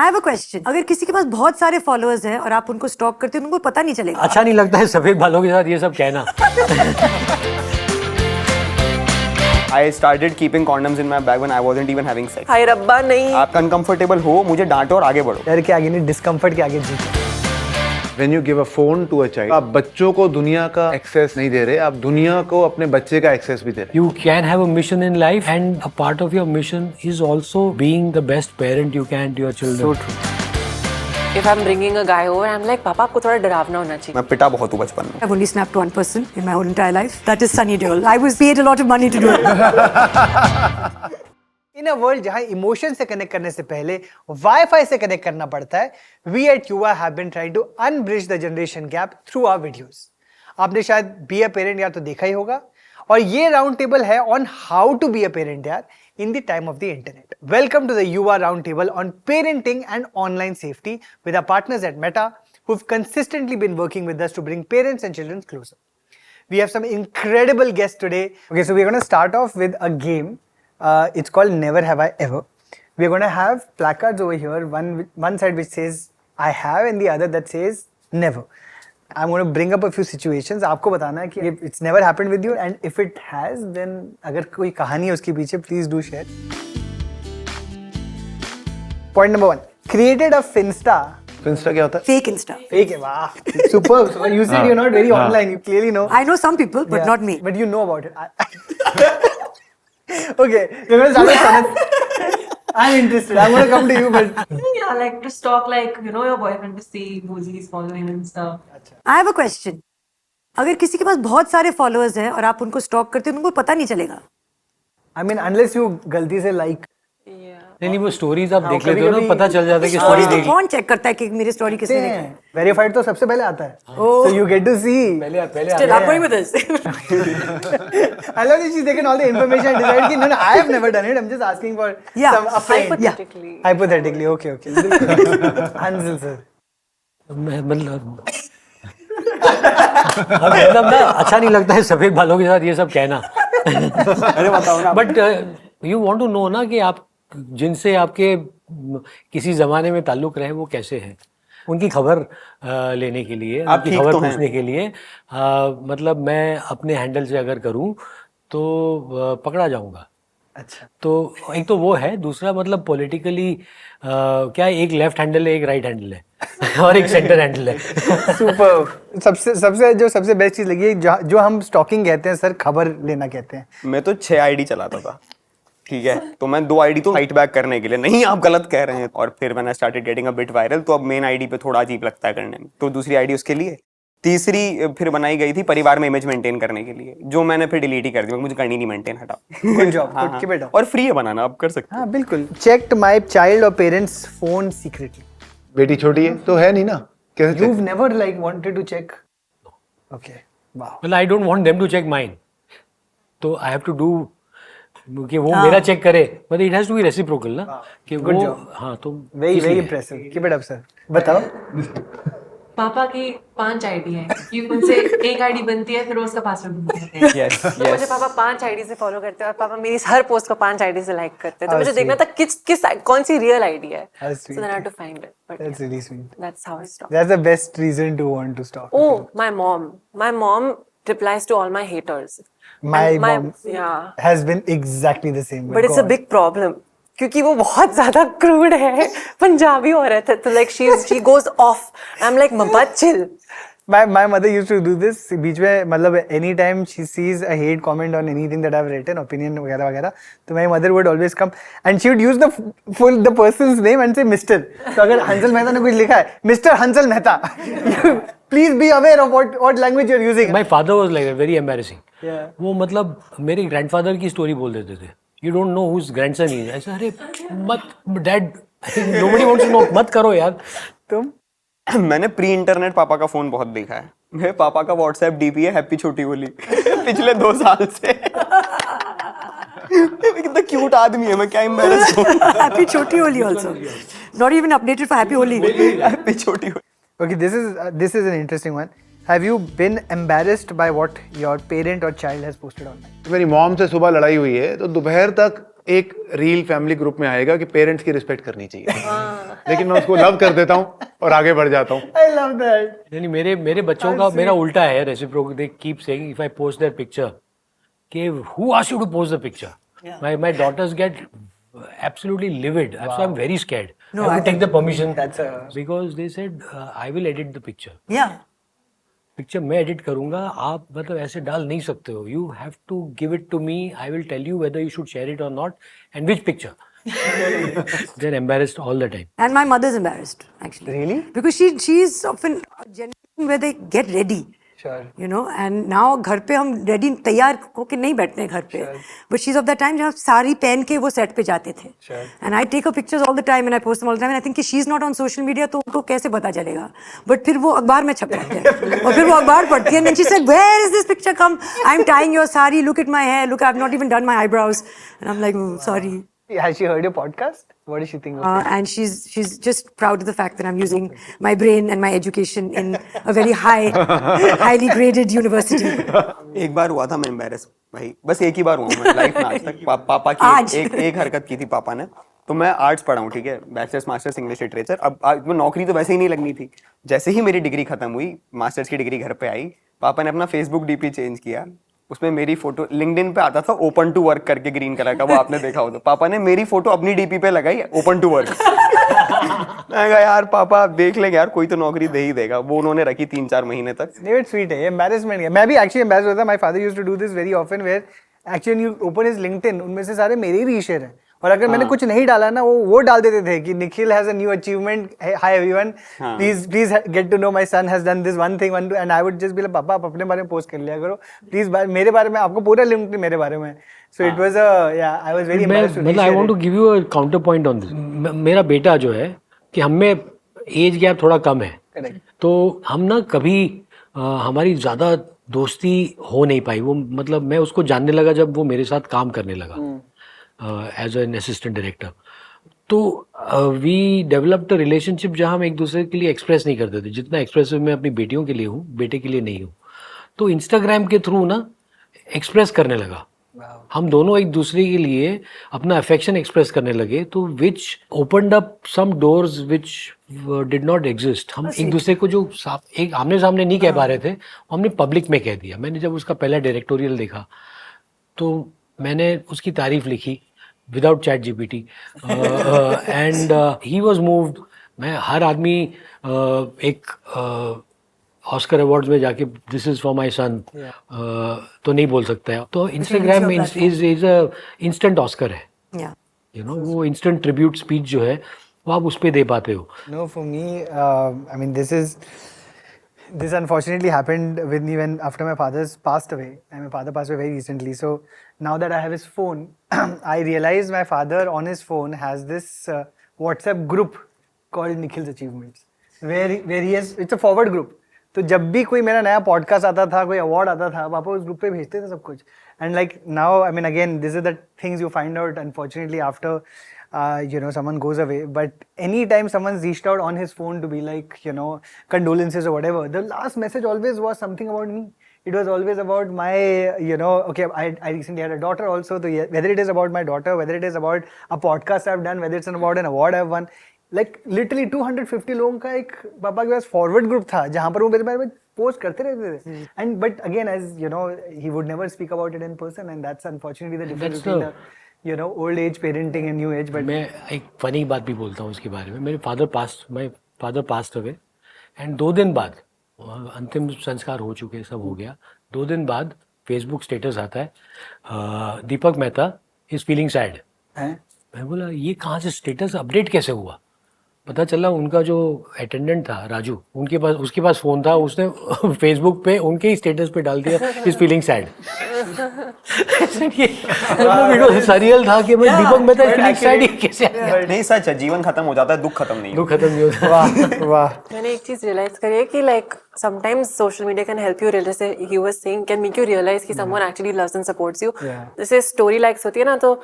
I have a question. अगर किसी के पास बहुत सारे फॉलोअर्स हैं और आप उनको स्टॉक करते हो, उनको पता नहीं चलेगा। अच्छा नहीं लगता है सफेद बालों के साथ ये सब कहना। I started keeping condoms in my bag when I wasn't even having sex. हाय रब्बा नहीं। आप अनकंफर्टेबल हो, मुझे डांटो और आगे बढ़ो। डर के आगे नहीं, डिस्कम्फर्ट के आगे जीत। When you give a phone to a child, आप बच्चों को दुनिया का एक्सेस नहीं दे रहे, आप दुनिया को अपने बच्चे का एक्सेस भी दे रहे। You can have a mission in life and a part of your mission is also being the best parent you can to your children. So true. If I'm bringing a guy over, I'm like पापा आपको थोड़ा डरावना होना चाहिए। मैं पिटा बहुत हूँ बचपन में। I've only snapped one person in my whole entire life. That is Sunny Deol. I was paid a lot of money to do it. In a world जहां इमोशन से कनेक्ट करने से पहले वाईफाई से कनेक्ट करना पड़ता है, we at Yuva have been trying to unbridge the generation gap through our videos. आपने शायद बी अ पेरेंट यार तो देखा ही होगा, और ये राउंड टेबल है on how to be a parent यार in the time of the internet. Welcome to the Yuva round table on parenting and online safety with our partners at Meta who've consistently been working with us to bring parents and children closer. We have some incredible guests today. Okay, so we're going to start off with a game. It's called Never Have I Ever. We're going to have placards over here, one side which says I have and the other that says never. I'm going to bring up a few situations. आपको बताना है कि it's never happened with you, and if it has, then अगर कोई कहानी है उसके पीछे, please do share. Point number 1. Created a Finsta. Finsta क्या होता है? Fake Insta. Fake है, वाह. Superb. So you said you're not very online. You clearly know. I know some people, but Yeah, not me. But you know about it. Okay, we're going to start with Sanat. I'm interested. I'm going to come to you, but Yeah, like to stalk, like, you know, your boyfriend to see who's he's following and stuff. I have a question. अगर किसी के पास बहुत सारे followers हैं और आप उनको stock करते हो, उनको पता नहीं चलेगा। I mean, unless you गलती से like. नहीं वो स्टोरीज आप देख कभी- लेते हो ना, कभी- पता चल जाता है कि स्टोरी स्टोरी तो देख। कौन चेक करता है कि मेरी स्टोरी किसने देखी है? Verified तो सबसे पहले आता है. So you get to see. पहले Still, I'm going with this. I love that she's taken all the information and decided कि no, I have never done it. I'm just asking for Yeah. a friend. Hypothetically. Hypothetically, okay. Hansel sir. मतलब मतलब ना अच्छा नहीं लगता है सफेद बालों के साथ ये सब कहना। अरे बताओ ना। But you want to know ना कि आप जिनसे आपके किसी जमाने में ताल्लुक रहे वो कैसे हैं, उनकी खबर लेने के लिए, आप उनकी ठीक खबर तो हैं? पूछने के लिए मतलब मैं अपने हैंडल से अगर करूं तो पकड़ा जाऊंगा। अच्छा. तो एक तो वो है, दूसरा मतलब पॉलिटिकली क्या है, एक लेफ्ट हैंडल है, एक राइट हैंडल है और एक सेंटर हैंडल है। सुपर. सबसे बेस्ट चीज लगी है जो हम स्टॉकिंग कहते हैं सर, खबर लेना कहते हैं. मैं तो 6 आईडी चलाता था, ठीक है, तो मैं 2 आईडी तो फाइट बैक करने के लिए, नहीं आप गलत कह रहे हैं, और फिर मैंने started getting a bit viral, तो अब मेन आईडी पे थोड़ा अजीब लगता है करने में, तो दूसरी आईडी उसके लिए, तीसरी फिर बनाई गई थी परिवार में इमेज मेंटेन करने के लिए, जो मैंने फिर डिलीट ही कर दी, मुझे करनी नहीं मेंटेन, हटा। गुड जॉब, हाँ, गुड, कीप इट अप. और फ्री है बनाना, आप कर सकते हाँ बिल्कुल. चेक्ड माय चाइल्ड और पेरेंट्स फोन सीक्रेटली. बेटी छोटी है तो है नहीं ना, कैसे You've check? never like wanted to check? Okay. Wow. well I don't want them to check mine, तो I have to do कि वो मेरा चेक करे, but it has to be reciprocal ना, कि Good वो job. हाँ तो Very इसलिए। impressive. Keep it up sir. बताओ. पापा की 5 आईडी है, कि उनसे एक आईडी बनती है फिर उसका पासवर्ड बनता है। हैं। यस तो मुझे पापा 5 आईडी से फॉलो करते हैं और पापा मेरी हर पोस्ट को 5 आईडी से लाइक करते हैं, तो How मुझे देखना था किस कौन सी रियल आईडी है, How so sweet. then I had to find it, but That's really sweet. that's how I stopped. That's the best reason to want to stalk. Oh, my mom replies to all my haters. My And mom yeah, has been exactly the same. but it's a God. big problem क्योंकि वो बहुत ज्यादा crude है, पंजाबी औरत है, तो like she goes off. I'm like mamma chill. My mother used to do this. बीच में मतलब anytime she sees a hate comment on anything that I've written, opinion वगैरह वगैरह, तो my mother would always come and she would use the person's name and say Mr. तो अगर हंसल मेहता ने कुछ लिखा है, Mr. Hansal Mehta, please be aware of what language you're using. My father was like very embarrassing. Yeah. वो मतलब मेरे grandfather की स्टोरी बोल देते थे, you don't know whose grandson he is, ऐसा अरे मत dad, nobody wants to know, मत करो यार। तुम मैंने प्री इंटरनेट पापा का फोन बहुत देखा है, मेरे पापा का व्हाट्सएप डीपी है हैप्पी छोटी होली पिछले 2 साल से। कितना क्यूट आदमी है, मैं क्या एम्बैरेस हूँ। Happy Choti Holi also. Not even updated for Happy Holi. Happy छोटी Holi. Okay, this is an interesting one. Have you been embarrassed by what your parent or child has posted online? मेरी mom से सुबह लड़ाई हुई है तो दोपहर तक एक रील फैमिली ग्रुप में आएगा कि पेरेंट्स की रिस्पेक्ट करनी चाहिए, लेकिन मैं उसको लव कर देता हूँ और आगे बढ़ जाता हूँ। I love that. नहीं मेरे बच्चों का मेरा उल्टा है reciprocal. They keep saying if I post their picture कि who asked you to post the picture. My daughters get absolutely livid. So I'm very scared. No, I have to I take the permission That's because they said I will edit the picture. Yeah. Picture मैं edit करूंगा, आप मतलब ऐसे डाल नहीं सकते हो. You have to give it to me. I will tell you whether you should share it और not and which picture. They're embarrassed all the time. And my mother's embarrassed, actually. Really? Because she's often a generation where they get ready. Sure. You know, and now घर पे हम ready तैयार होके नहीं बैठते हैं घर पे. But she's of that time जहाँ साड़ी पहन के वो सेट पे जाते थे. Sure. And I take her pictures all the time and I post them all the time and I think कि she's not on social media तो उनको कैसे पता चलेगा. But फिर वो अखबार में छप जाते हैं और फिर वो अखबार पढ़ती है and then she said, where is this picture come? I'm tying your sari. Look at my hair. Look, I've not even done my eyebrows. And I'm like, oh, sorry. Has she heard your podcast? What does she think of it? And she's just proud of the fact that I'm using my brain and my education in a very highly graded university. एक बार हुआ था मैं embarrass भाई, बस एक ही बार हुआ मैं life में आज तक. पापा आज? की एक हरकत की थी पापा ने. तो मैं आर्ट्स पढ़ा हूँ, ठीक है, बैचलर्स मास्टर्स इंग्लिश लिटरेचर. अब वो नौकरी तो वैसे ही नहीं लगनी थी. जैसे ही मेरी डिग्री खत्म हुई, मास्टर्स की डिग्री घर पे आई, पापा ने अपना फेसबुक डीपी चेंज किया. उसमें मेरी फोटो लिंक्डइन पे आता था ओपन टू वर्क करके ग्रीन कलर का, वो आपने देखा हो तो. पापा ने मेरी फोटो अपनी डीपी पे लगाई ओपन टू वर्क. मैं कहा यार पापा आप देख लेंगे यार, कोई तो नौकरी दे ही देगा. वो उन्होंने रखी 3-4 महीने तक. नहीं, बट स्वीट है, एम्बैरेसमेंट है. मैं भी एक्चुअली एम्बैरेस होता. My father used to do this very often where actually you open his LinkedIn, उनमें से सारे मेरे ही रीशेयर हैं. और अगर मैंने कुछ नहीं डाला ना, वो डाल देते थे कि Nikhil has a new achievement, hi everyone, please get to know my son has done this one thing and I would just be like पापा आप अपने बारे में पोस्ट कर लिया करो प्लीज, मेरे बारे में आपको पूरा लिंक मेरे बारे में. So it was I was very embarrassed. मतलब I want to give you a counter point on this. मेरा बेटा जो है कि हम में एज गैप थोड़ा कम है. Correct. तो हम ना कभी हमारी ज़्यादा दोस्ती हो नहीं पाई. वो मतलब मैं उसको जानने लगा जब वो मेरे साथ काम करने लगा एज एन असिस्टेंट डायरेक्टर. तो वी डेवलप्ड अ रिलेशनशिप जहाँ हम एक दूसरे के लिए एक्सप्रेस नहीं करते थे जितना एक्सप्रेसिव मैं अपनी बेटियों के लिए हूँ, बेटे के लिए नहीं हूँ. तो इंस्टाग्राम के थ्रू ना एक्सप्रेस करने लगा. हम दोनों एक दूसरे के लिए अपना अफेक्शन एक्सप्रेस करने लगे. तो which opened up some doors which did not exist. हम एक दूसरे को जो एक आमने सामने नहीं कह पा रहे थे हमने पब्लिक में कह दिया. मैंने जब उसका पहला डायरेक्टोरियल देखा तो मैंने उसकी तारीफ लिखी without chat GPT and he was moved. मैं हर आदमी एक ऑस्कर अवार्ड्स में जाके this is for my son तो नहीं बोल सकता है. तो इंस्टाग्राम में इज अ इंस्टेंट ऑस्कर है. Yeah. यू नो वो इंस्टेंट ट्रिब्यूट स्पीच जो है वो आप उस पर दे पाते हो. No, for me, I mean, this unfortunately happened with me when after my father's passed away, and my father passed away very recently. So now that I have his phone, I realized my father on his phone has this WhatsApp group called Nikhil's Achievements, where he has, it's a forward group. तो जब भी कोई मेरा नया podcast आता था, कोई award आता था, पापा उस ग्रुप पे भेजते थे सब कुछ. And like now I mean again this is the things you find out unfortunately after you know someone goes away, but anytime someone's reached out on his phone to be like, you know, condolences or whatever, the last message always was something about me. It was always about my, you know, okay, I recently had a daughter also, so whether it is about my daughter, whether it is about a podcast I've done, whether it's about an award I've won, like literally 250 लोगों का एक पापा के पास forward group था जहाँ पर वो मेरे बारे में पोस्ट करते रहते थे. And but again as you know he would never speak about it in person, and that's unfortunately the difference between the you know old age parenting and new age. But मैं एक funny बात भी बोलता हूँ इसके बारे में. मेरे my father passed away and 2 दिन बाद अंतिम संस्कार हो चुके, सब हो गया. 2 दिन बाद फेसबुक स्टेटस आता है दीपक मेहता इज फीलिंग सैड. मैं बोला ये कहाँ से स्टेटस अपडेट कैसे हुआ. पता चला उनका जो अटेंडेंट था राजू, उसके पास फोन था, उसने फेसबुक पे उनके ही स्टेटस पे डाल दिया इज फीलिंग सैड. सरियल था कि मैं दीपक मेहता इज फीलिंग सैड कैसे. नहीं सच है, जीवन खत्म हो जाता है, दुख खत्म नहीं. दुख खत्म नहीं होता. वाह वाह. मैंने एक चीज रियलाइज करी है कि like sometimes social media can help you realize, he was saying, can make you realize कि someone actually loves and supports you. जैसे story likes होती है ना, तो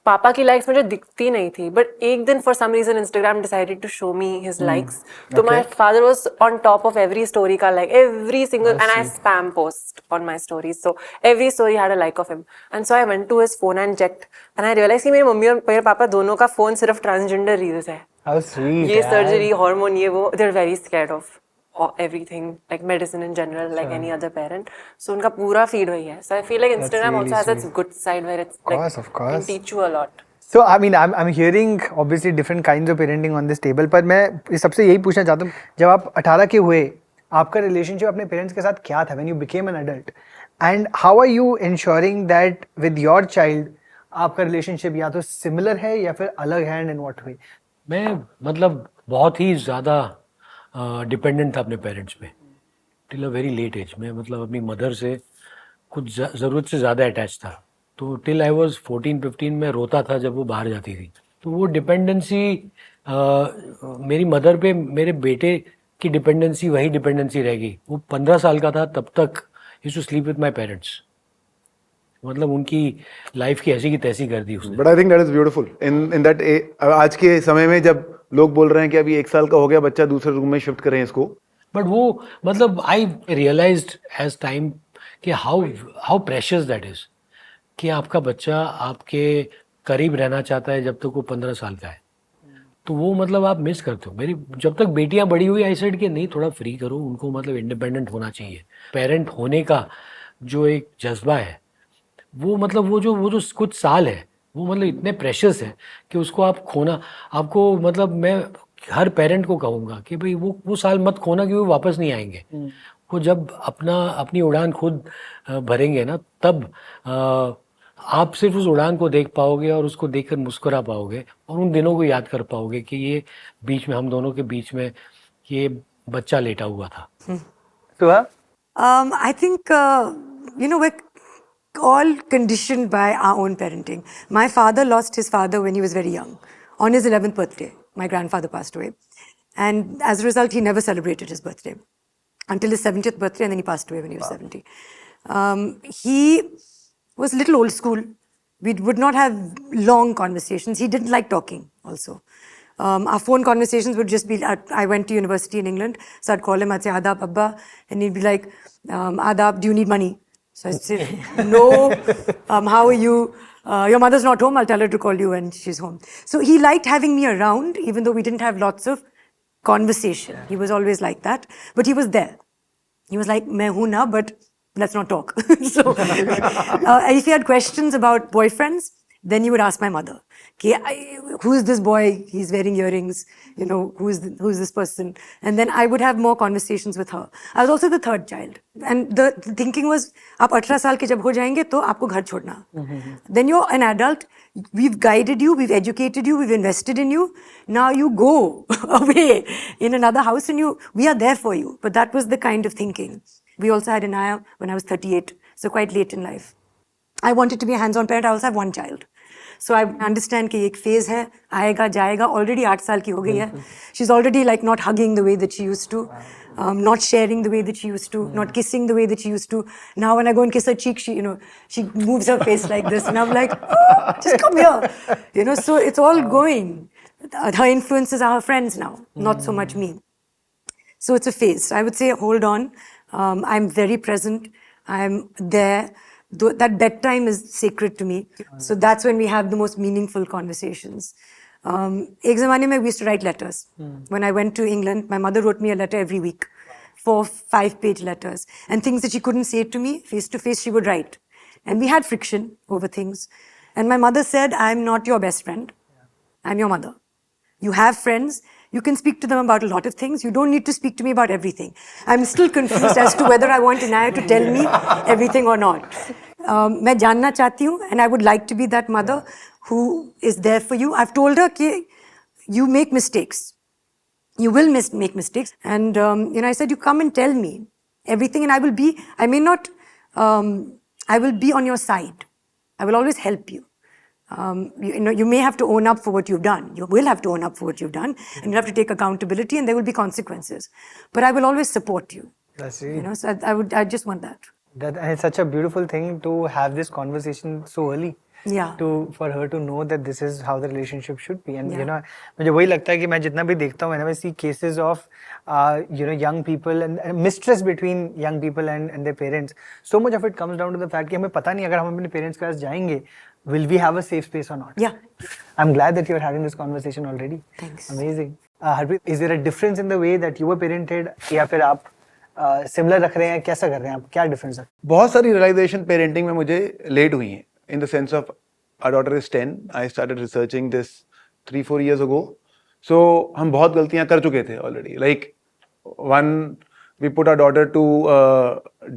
पापा की लाइक्स मुझे दिखती नहीं थी, बट एक दिन for some reason Instagram decided to show me his likes. तो my father was on top of every story का like, every single, and I spam post on my stories, so every story had a like of him. And so I went to his phone and checked, and I realize कि मेरी mummy और मेरे पापा दोनों का phone सिर्फ transgender reels है. How sweet. ये यार. सर्जरी, हार्मोन, ये वो, they are very scared of everything, like medicine in general, like any other parent. So उनका पूरा feed वही है. So I feel like Instagram really also has its sweet. good side where it's Of course. can teach you a lot. So I mean, I'm hearing obviously different kinds of parenting on this table. पर मैं इस सबसे यही पूछना चाहता हूँ, जब आप 18 के हुए, आपका relationship अपने parents के साथ क्या था when you became an adult? And how are you ensuring that with your child आपका relationship या तो similar है या फिर अलग है, and in what way? मैं मतलब बहुत ही ज़्यादा डिपेंडेंट था अपने पेरेंट्स पे till a very late age. मैं मतलब अपनी मदर से कुछ ज़रूरत से ज़्यादा अटैच था. तो टिल आई वाज 14-15 में रोता था जब वो बाहर जाती थी. तो वो डिपेंडेंसी मेरी मदर पे मेरे बेटे की डिपेंडेंसी वही डिपेंडेंसी रह गई. वो 15 साल का था तब तक used to sleep with my parents. मतलब उनकी लाइफ की ऐसी की तैसी कर दी उसने. But I think that is beautiful in that. आज के समय में जब लोग बोल रहे हैं कि अभी 1 साल का हो गया बच्चा, दूसरे रूम में शिफ्ट करें इसको, बट वो मतलब आई रियलाइज्ड एज टाइम कि हाउ प्रेशियस दैट इज, कि आपका बच्चा आपके करीब रहना चाहता है जब तक वो 15 साल का है. तो वो मतलब आप मिस करते हो. मेरी जब तक बेटियां बड़ी हुई आई सेड कि नहीं थोड़ा फ्री करो उनको, मतलब इंडिपेंडेंट होना चाहिए. पेरेंट होने का जो एक जज्बा है वो मतलब वो जो कुछ साल है वो मतलब इतने प्रेशियस है कि उसको आप खोना, आपको मतलब मैं हर पेरेंट को कहूँगा कि भाई वो साल मत खोना क्योंकि वापस नहीं आएंगे. वो जब अपनी उड़ान खुद भरेंगे ना तब आप सिर्फ उस उड़ान को देख पाओगे और उसको देखकर मुस्कुरा पाओगे और उन दिनों को याद कर पाओगे कि ये बीच में हम दोनों के बीच में ये बच्चा लेटा हुआ था. तो I think, we're all conditioned by our own parenting. My father lost his father when he was very young. On his 11th birthday, my grandfather passed away. And as a result, he never celebrated his birthday until his 70th birthday, and then he passed away when he was 70. He was a little old school. We would not have long conversations. He didn't like talking also. Our phone conversations would just be, I went to university in England, so I'd call him, I'd say, Adab, Abba, and he'd be like, Adab, do you need money? So I'd say, no, how are you? Your mother's not home, I'll tell her to call you when she's home. So he liked having me around, even though we didn't have lots of conversation. He was always like that, but he was there. He was like, main hu na, but let's not talk. So if he had questions about boyfriends, then he would ask my mother, who is this boy? He's wearing earrings. Who's this person? And then I would have more conversations with her. I was also the third child. And the thinking was, आप 18 साल के जब हो जाएंगे तो आपको घर छोड़ना. Then you're an adult. We've guided you, we've educated you, we've invested in you. Now you go away in another house and we are there for you. But that was the kind of thinking. We also had Inaya when I was 38, so quite late in life. I wanted to be a hands-on parent. I also have one child. So I understand कि एक phase है, आएगा जाएगा. Already 8 साल की हो गई है. She's already like not hugging the way that she used to, not sharing the way that she used to, not kissing the way that she used to. Now when I go and kiss her cheek, she moves her face like this, and I'm like, oh, just come here. So it's all going. Her influences are her friends now, not so much me. So it's a phase. I would say hold on. I'm very present. I'm there. That bedtime is sacred to me. So that's when we have the most meaningful conversations. एक ज़माने में we used to write letters. When I went to England, my mother wrote me a letter every week, 4-5-page letters, and things that she couldn't say to me face to face, she would write. And we had friction over things. And my mother said, I'm not your best friend. I'm your mother. You have friends. You can speak to them about a lot of things. You don't need to speak to me about everything. I'm still confused as to whether I want Inaya to tell me everything or not. मैं जानना चाहती हूँ, and I would like to be that mother who is there for you. I've told her कि you make mistakes. You will make mistakes. And I said, you come and tell me everything, and I will be, I will be on your side. I will always help you. You may have to own up for what you've done. You will have to own up for what you've done, and you have to take accountability, and there will be consequences. But I will always support you. That's it. So I just want that. And it's such a beautiful thing to have this conversation so early. Yeah. for her to know that this is how the relationship should be. And Yeah. you know, मुझे वही लगता है कि मैं जितना भी देखता हूँ, whenever I see cases of you know, young people and mistrust between young people and their parents, so much of it comes down to the fact कि हमें पता नहीं अगर हम अपने parents के पास जाएंगे, will we have a safe space or not? Yeah. I'm glad that you're having this conversation already. Thanks. Amazing. Harpreet, is there a difference in the way that you were parented या फिर आप similar रख रहे हैं, कैसा कर रहे हैं आप, क्या difference है? बहुत सारी रियलाइजेशन पेरेंटिंग में मुझे लेट हुई हैं in the sense of our daughter is 10 I started researching this 3-4 years ago so हम बहुत गलतियां कर चुके थे already like one we put our daughter to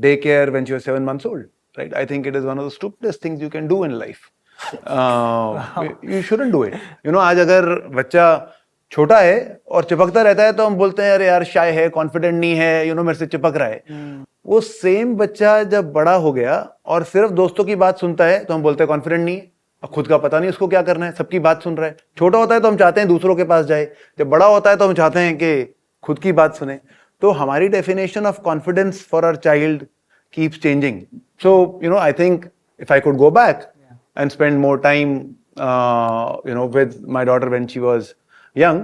day care when she was 7 months old right I think it is one of the stupidest things you can do in life you shouldn't do it you know आज अगर बच्चा छोटा है और चिपकता रहता है तो हम बोलते हैं अरे यार शाय है कॉन्फिडेंट नहीं है यू नो मेरे से चिपक रहा है वो सेम बच्चा जब बड़ा हो गया और सिर्फ दोस्तों की बात सुनता है तो हम बोलते हैं कॉन्फिडेंट नहीं है और खुद का पता नहीं उसको क्या करना है सबकी बात सुन रहा है छोटा होता है तो हम चाहते हैं दूसरों के पास जाए जब बड़ा होता है तो हम चाहते हैं कि खुद की बात सुने तो हमारी definition of confidence for our child keeps changing so you know I think if I could go back and spend more time you know with my daughter when she was young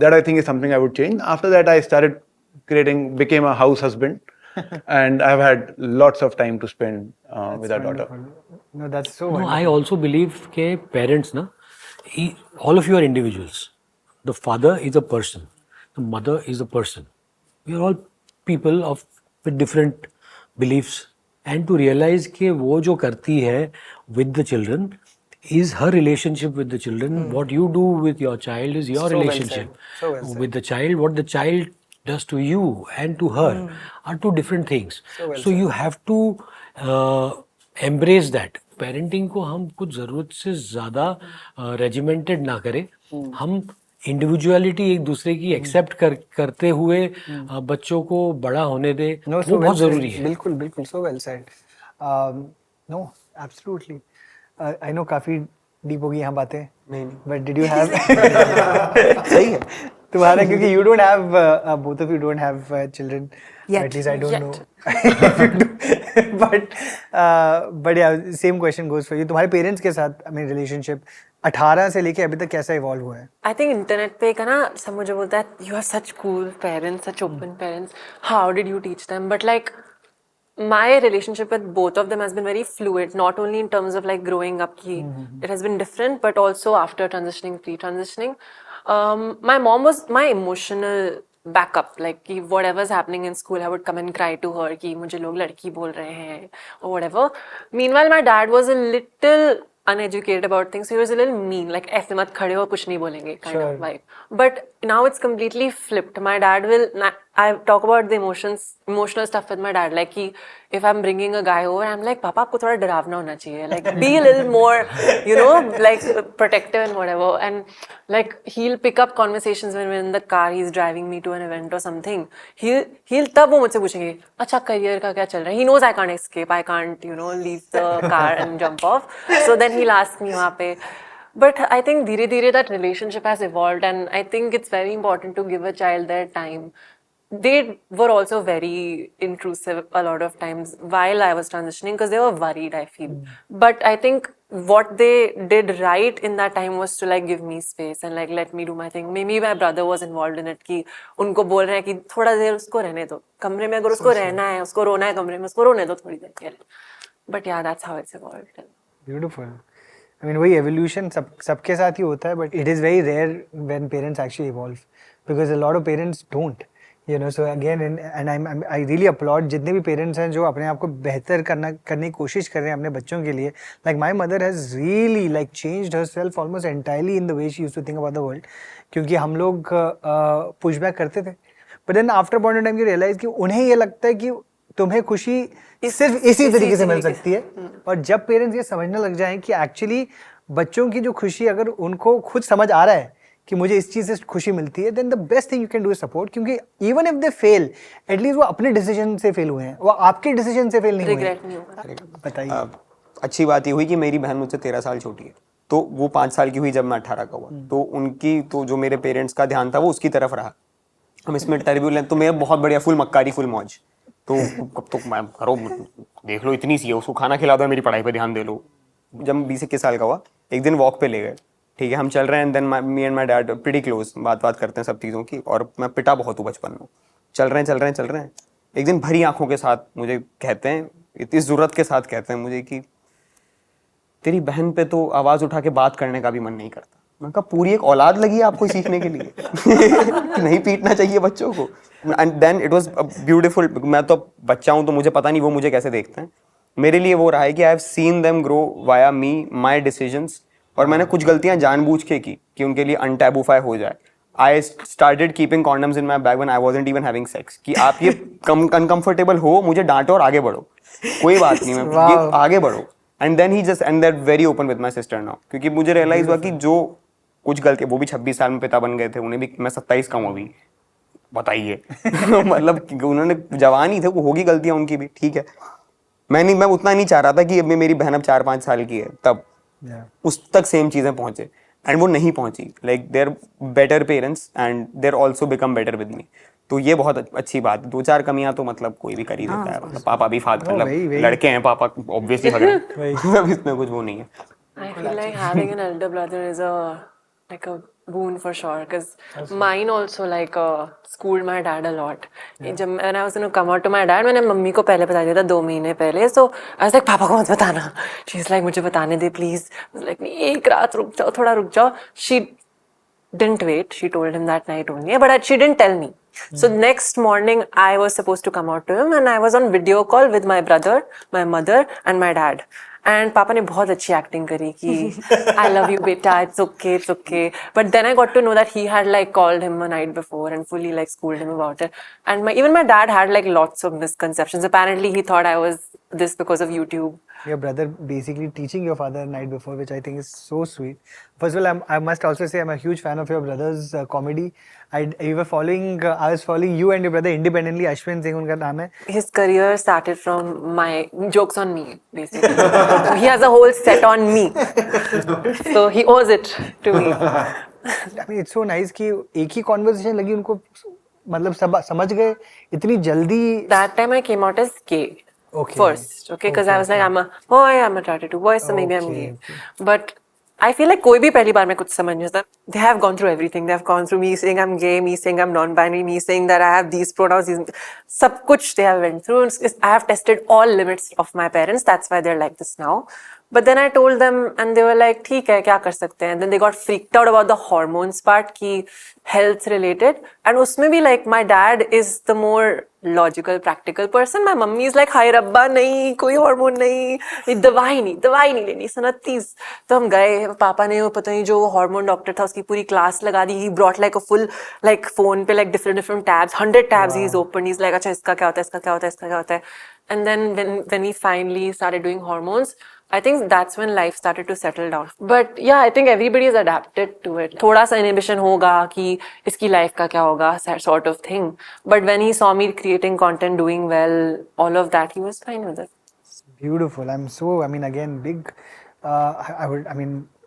that I think is something I would change after that I started became a house husband and I've had lots of time to spend with our daughter. No, that's so No, wonderful. I also believe के parents ना, all of you are individuals. The father is a person, the mother is a person. We are all people with different beliefs. And to realize कि वो जो करती है with the children is her relationship with the children. What you do with your child is your So well relationship said. So well said. with the child. What the child does to you and to her are two different things. So you have to embrace that. Parenting को हम कुछ ज़रूरत से ज़्यादा regimented ना करें. हम individuality एक दूसरे की एक्सेप्ट करते हुए बच्चों को बड़ा होने दे No, so वो well बहुत said. जरूरी है बिल्कुल बिल्कुल so well said. No, absolutely. I know काफी डीप होगी यहाँ बातें. नहीं. But did you have? सही है. तुम्हारा क्योंकि you don't have both of you don't have children. Yet. At least I don't Yet. know if you do. but yeah, same question goes for you. तुम्हारे parents के साथ I mean relationship 18 से लेके अभी तक कैसा इवॉल्व हुआ है? I think internet पे का ना सब मुझे बोलता है you have such cool parents, such open parents. How did you teach them? But like my relationship with both of them has been very fluid. Not only in terms of like growing up, it has been different, but also after transitioning, pre-transitioning. My mom was my emotional backup. Like कि whatever's happening in school, I would come and cry to her कि मुझे लोग लड़की बोल रहे हैं or whatever. Meanwhile, my dad was a little uneducated about things. So he was a little mean, like ऐसे मत खड़े हो कुछ नहीं बोलेंगे kind of vibe. But now it's completely flipped. My dad will, I talk about the emotional stuff with my dad. Like कि if I'm bringing a guy over, I'm like, पापा आपको थोड़ा डरावना होना चाहिए. Like be a little more, you know, like protective and whatever. And like he'll pick up conversations when we're in the car, he's driving me to an event or something. He'll तब वो मुझसे पूछेंगे, अच्छा career का क्या चल रहा है? He knows I can't escape. I can't, you know, leave the car and jump off. So then he'll ask me वहाँ पे. But I think धीरे धीरे that relationship has evolved, and I think it's very important to give a child their time. They were also very intrusive a lot of times while I was transitioning because they were worried, I feel. But I think what they did right in that time was to like give me space and like let me do my thing. Maybe my brother was involved in it कि उनको बोल रहे हैं कि थोड़ा देर उसको रहने दो कमरे में, अगर उसको रहना है, उसको रोना है कमरे में, उसको रोने दो थोड़ी देर के लिए. But yeah, that's how it's evolved. Beautiful. I mean, वही evolution सबके साथ ही होता है, but it is very rare when parents actually evolve because a lot of parents don't. You know, so again, and I really applaud जितने भी parents हैं जो अपने आप को बेहतर करने की कोशिश कर रहे हैं अपने बच्चों के लिए. Like my mother has really like changed herself almost entirely in the way she used to think about the world. क्योंकि हम लोग pushback करते थे. But then after a point in time you realize कि उन्हें ये लगता है कि तुम्हें खुशी सिर्फ इसी तरीके से मिल सकती है. और जब पेरेंट्स ये समझने लग जाएं कि एक्चुअली बच्चों की जो खुशी अगर उनको खुद समझ आ रहा है कि मुझे इस चीज से खुशी मिलती है, then the best thing you can do is support. क्योंकि even if they fail, at least वो अपने डिसीजन से फेल हुए हैं, वो आपके डिसीजन से फेल नहीं हुए हैं. बताइए. अच्छी बात ये हुई कि मेरी बहन मुझसे 13 साल छोटी है, तो वो 5 साल की हुई जब मैं 18 का हुआ. तो उनकी तो जो मेरे पेरेंट्स का ध्यान था वो उसकी तरफ रहा. हम इसमें टर्ब्यूलेंट, तो मेरा बहुत बढ़िया फुल मक्कारी फुल मौज. तो कब तो मैं करो देख लो इतनी सी है, उसको खाना खिला दो, मेरी पढ़ाई पे ध्यान दे लो, जब 20-21 साल का हुआ, एक दिन वॉक पे ले गए, ठीक है, हम चल रहे हैं, than me and my dad pretty close, बात करते हैं सब चीज़ों की, और मैं पिटा बहुत हूँ बचपन में, चल रहे हैं, एक दिन भरी आंखों के साथ मुझे कहते हैं, इतनी ज़रूरत के साथ कहते हैं मुझे कि तेरी बहन पे तो आवाज़ उठा के बात करने का भी मन नहीं करता। मैंने कहा पूरी एक औलाद लगी है आपको सीखने के लिए नहीं पीटना चाहिए बच्चों को। And then it was beautiful. मैं तो बच्चा हूँ तो मुझे पता नहीं वो मुझे कैसे देखते हैं, मेरे लिए वो रहा है कि I have seen them grow via me, my decisions, और मैंने कुछ गलतियां जानबूझ के की कि उनके लिए अनटैबूफाई हो जाए। I started keeping condoms in my bag when I wasn't even having sex, कि आप ये अनकंफर्टेबल हो, मुझे डांटो और आगे बढ़ो, कोई बात नहीं, मैं ये आगे बढ़ो। And then he just and that very open with my sister now, क्योंकि मुझे रियलाइज हुआ कि जो कुछ गलती, वो भी 26 साल में पिता बन गए थे, उन्हें भी, मैं 27 का हूँ अभी, बताइए मतलब उन्होंने जवान ही थे, वो होगी गलतियां उनकी भी, ठीक है। मैं उतना नहीं चाह रहा था कि अब मेरी बहन अब 4-5 साल की है तब उस तक सेम चीजें पहुंचे, एंड वो नहीं पहुंची। Like they're better parents and they're also become better with me, तो ये बहुत अच्छी बात। 2-4 कमियां तो मतलब कोई भी कर ही देता है, मतलब पापा भी फादर, मतलब लड़के हैं पापा ऑब्वियसली अब इसमें कुछ वो नहीं है। I feel like having an elder brother is like a boon for sure, because mine also like schooled my dad a lot. जब when I was going to come out to my dad, मैंने mummy को पहले बता दिया था 2 महीने पहले, so I was like पापा को मत बताना। She's like मुझे बताने दे please। I was like नहीं, एक रात रुक जाओ, थोड़ा रुक जाओ। She didn't wait, she told him that night only, but she didn't tell me. So next morning I was supposed to come out to him and I was on video call with my brother, my mother and my dad. And पापा ने बहुत अच्छी acting करी कि I love you बेटा, it's okay. But then I got to know that he had like called him a night before and fully like schooled him about it. And even my dad had like lots of misconceptions. Apparently he thought I was this because of YouTube. Your brother basically teaching your father the night before, which I think is so sweet. First of all, I must also say I'm a huge fan of your brother's comedy. I was following you and your brother independently. Ashwin Singh उनका नाम है. His career started from my jokes on me, basically. He has a whole set on me, so he owes it to me. I mean, it's so nice कि एक ही conversation लगी उनको, मतलब समझ गए इतनी जल्दी. That time I came out as gay. Okay. First, okay, because I was like, I'm a boy, I'm attracted to boys, so maybe I'm gay. But I feel like कोई भी पहली बार में कुछ समझ नहीं होता. They have gone through everything. They have gone through me saying I'm gay, me saying I'm non-binary, me saying that I have these pronouns. सब कुछ they have went through. I have tested all limits of my parents. That's why they're like this now. But then I told them and they were like, ठीक है, क्या कर सकते हैं? And then they got freaked out about the hormones part की health related. And उसमें भी like my dad is the more logical, practical person. My mummy is like, हाय रब्बा नहीं, कोई हार्मोन नहीं, दवाई नहीं लेनी, 29। तो हम गए, पापा ने पता नहीं जो हार्मोन डॉक्टर था उसकी पूरी क्लास लगा दी. He brought like a full like phone पे like different tabs, 100 tabs he's opened. He's like, अच्छा इसका क्या होता है. And then when we finally started doing hormones, I think that's when life started to settle down. But yeah, I think everybody is adapted to it. थोड़ा सा inhibition होगा कि इसकी life का क्या होगा, sort of thing. But when he saw me creating content, doing well, all of that, he was fine with it. Beautiful. Again, big.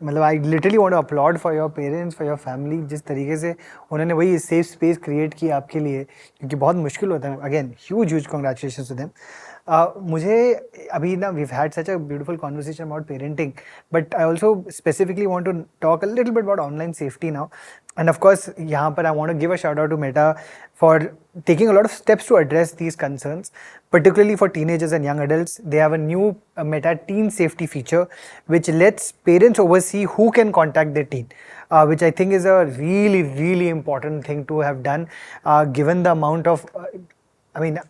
मतलब I literally want to applaud for your parents, for your family. जिस तरीके से उन्होंने वही safe space create की आपके लिए, क्योंकि बहुत मुश्किल होता है. Again, huge congratulations to them. मुझे अभी ना we've had such a beautiful conversation about parenting, but I also specifically want to talk a little bit about online safety now. And of course, यहाँ पर I want to give a shout out to Meta for taking a lot of steps to address these concerns, particularly for teenagers and young adults. They have a new Meta Teen Safety feature, which lets parents oversee who can contact their teen, which I think is a really important thing to have done, given the amount of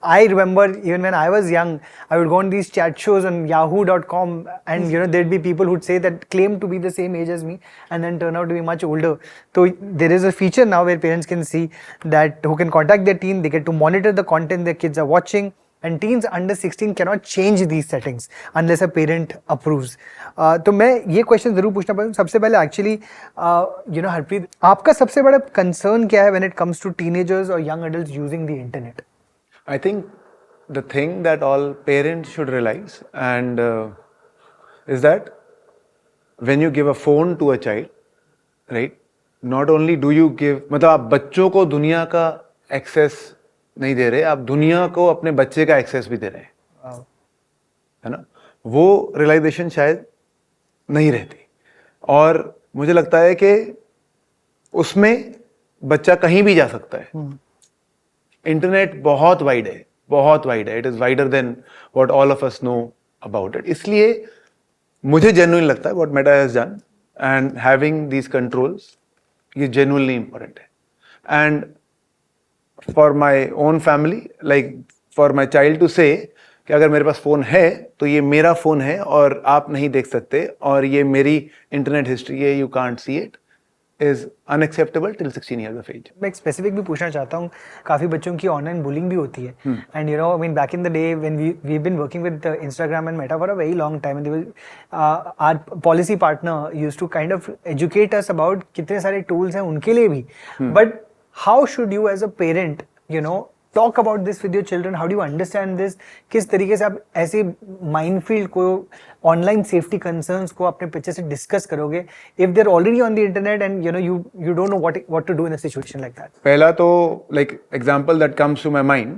I remember even when I was young, I would go on these chat shows on yahoo.com and there'd be people who'd say that claim to be the same age as me and then turn out to be much older. So there is a feature now where parents can see that who can contact their teen, they get to monitor the content their kids are watching, and teens under 16 cannot change these settings unless a parent approves. तो मैं ये question जरूर पूछना पड़ूँ. सबसे पहले actually Harpreet, आपका सबसे बड़ा कंसर्न क्या है when it comes to teenagers or young adults using the internet? I think the thing that all parents should realize and is that when you give a phone to a child, right, not only do you give, मतलब आप बच्चों को दुनिया का access नहीं दे रहे, आप दुनिया को अपने बच्चे का एक्सेस भी दे रहे हैं, है ना. वो रियलाइजेशन शायद नहीं रहती। और मुझे लगता है कि उसमें बच्चा कहीं भी जा सकता है। इंटरनेट बहुत वाइड है, बहुत वाइड है। It is wider than what all of us know about it. इसलिए मुझे जेन्युइन लगता है what Meta has done and having these controls, ये जेन्युइनली इंपॉर्टेंट है। And for my own family, like for my child to say कि अगर मेरे पास phone है तो ये मेरा फ़ोन है और आप नहीं देख सकते, और ये मेरी इंटरनेट हिस्ट्री है, you can't see it, is unacceptable till 16 years of age. मैं एक स्पेसिफिक भी पूछना चाहता हूँ, काफ़ी बच्चों की ऑनलाइन बुलिंग भी होती है, and you know, I mean back in the day when we been working with Instagram and Meta for a very long time, and our policy partner used to kind of educate us about कितने सारे tools हैं उनके लिए भी, but how should you as a parent, you know, talk about this with your children? How do you understand this? किस तरीके से आप ऐसे माइनफील्ड को, ऑनलाइन सेफ्टी कंसर्न्स को अपने बच्चे से डिस्कस करोगे if they are already on the internet and you know you don't know what to do in a situation like that? पहला तो, like example that comes to my mind,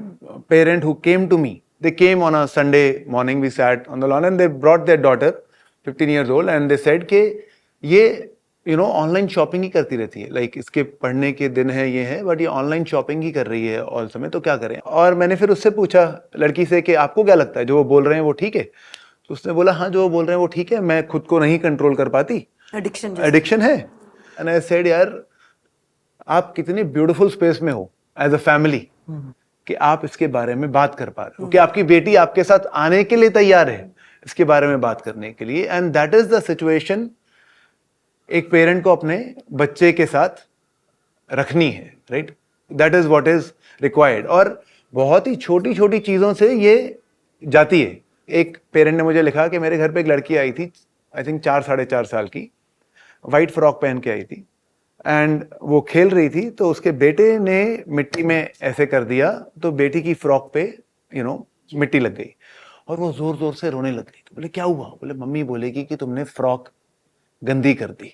parent who came to me, they came on a Sunday morning, we sat on the lawn and they brought their daughter 15 years old and they said कि ये you know online shopping ही करती रहती है, like इसके पढ़ने के दिन है, ये है, बट ये ऑनलाइन शॉपिंग ही कर रही है ऑल समय, तो क्या करें? और मैंने फिर उससे पूछा लड़की से कि आपको क्या लगता है, जो वो बोल रहे हैं वो ठीक है? तो उसने बोला हाँ, जो वो बोल रहे हैं वो ठीक है, मैं खुद को नहीं कंट्रोल कर पाती, एडिक्शन है। एंड आई सेड यार, आप कितनी ब्यूटीफुल स्पेस में हो एज अ फैमिली कि आप इसके बारे में बात कर पा रहे हो, कि आपकी बेटी आपके साथ आने के लिए तैयार है इसके बारे में बात करने के लिए। And that is the situation एक पेरेंट को अपने बच्चे के साथ रखनी है, right? That is what is required. और बहुत ही छोटी छोटी चीजों से ये जाती है। एक पेरेंट ने मुझे लिखा कि मेरे घर पे एक लड़की आई थी, आई थिंक 4-4.5 साल की, वाइट फ्रॉक पहन के आई थी, एंड वो खेल रही थी, तो उसके बेटे ने मिट्टी में ऐसे कर दिया, तो बेटी की फ्रॉक पे यू नो मिट्टी लग गई और वो जोर जोर से रोने लग गई। तो बोले क्या हुआ? बोले मम्मी बोलेगी कि तुमने फ्रॉक गंदी कर दी,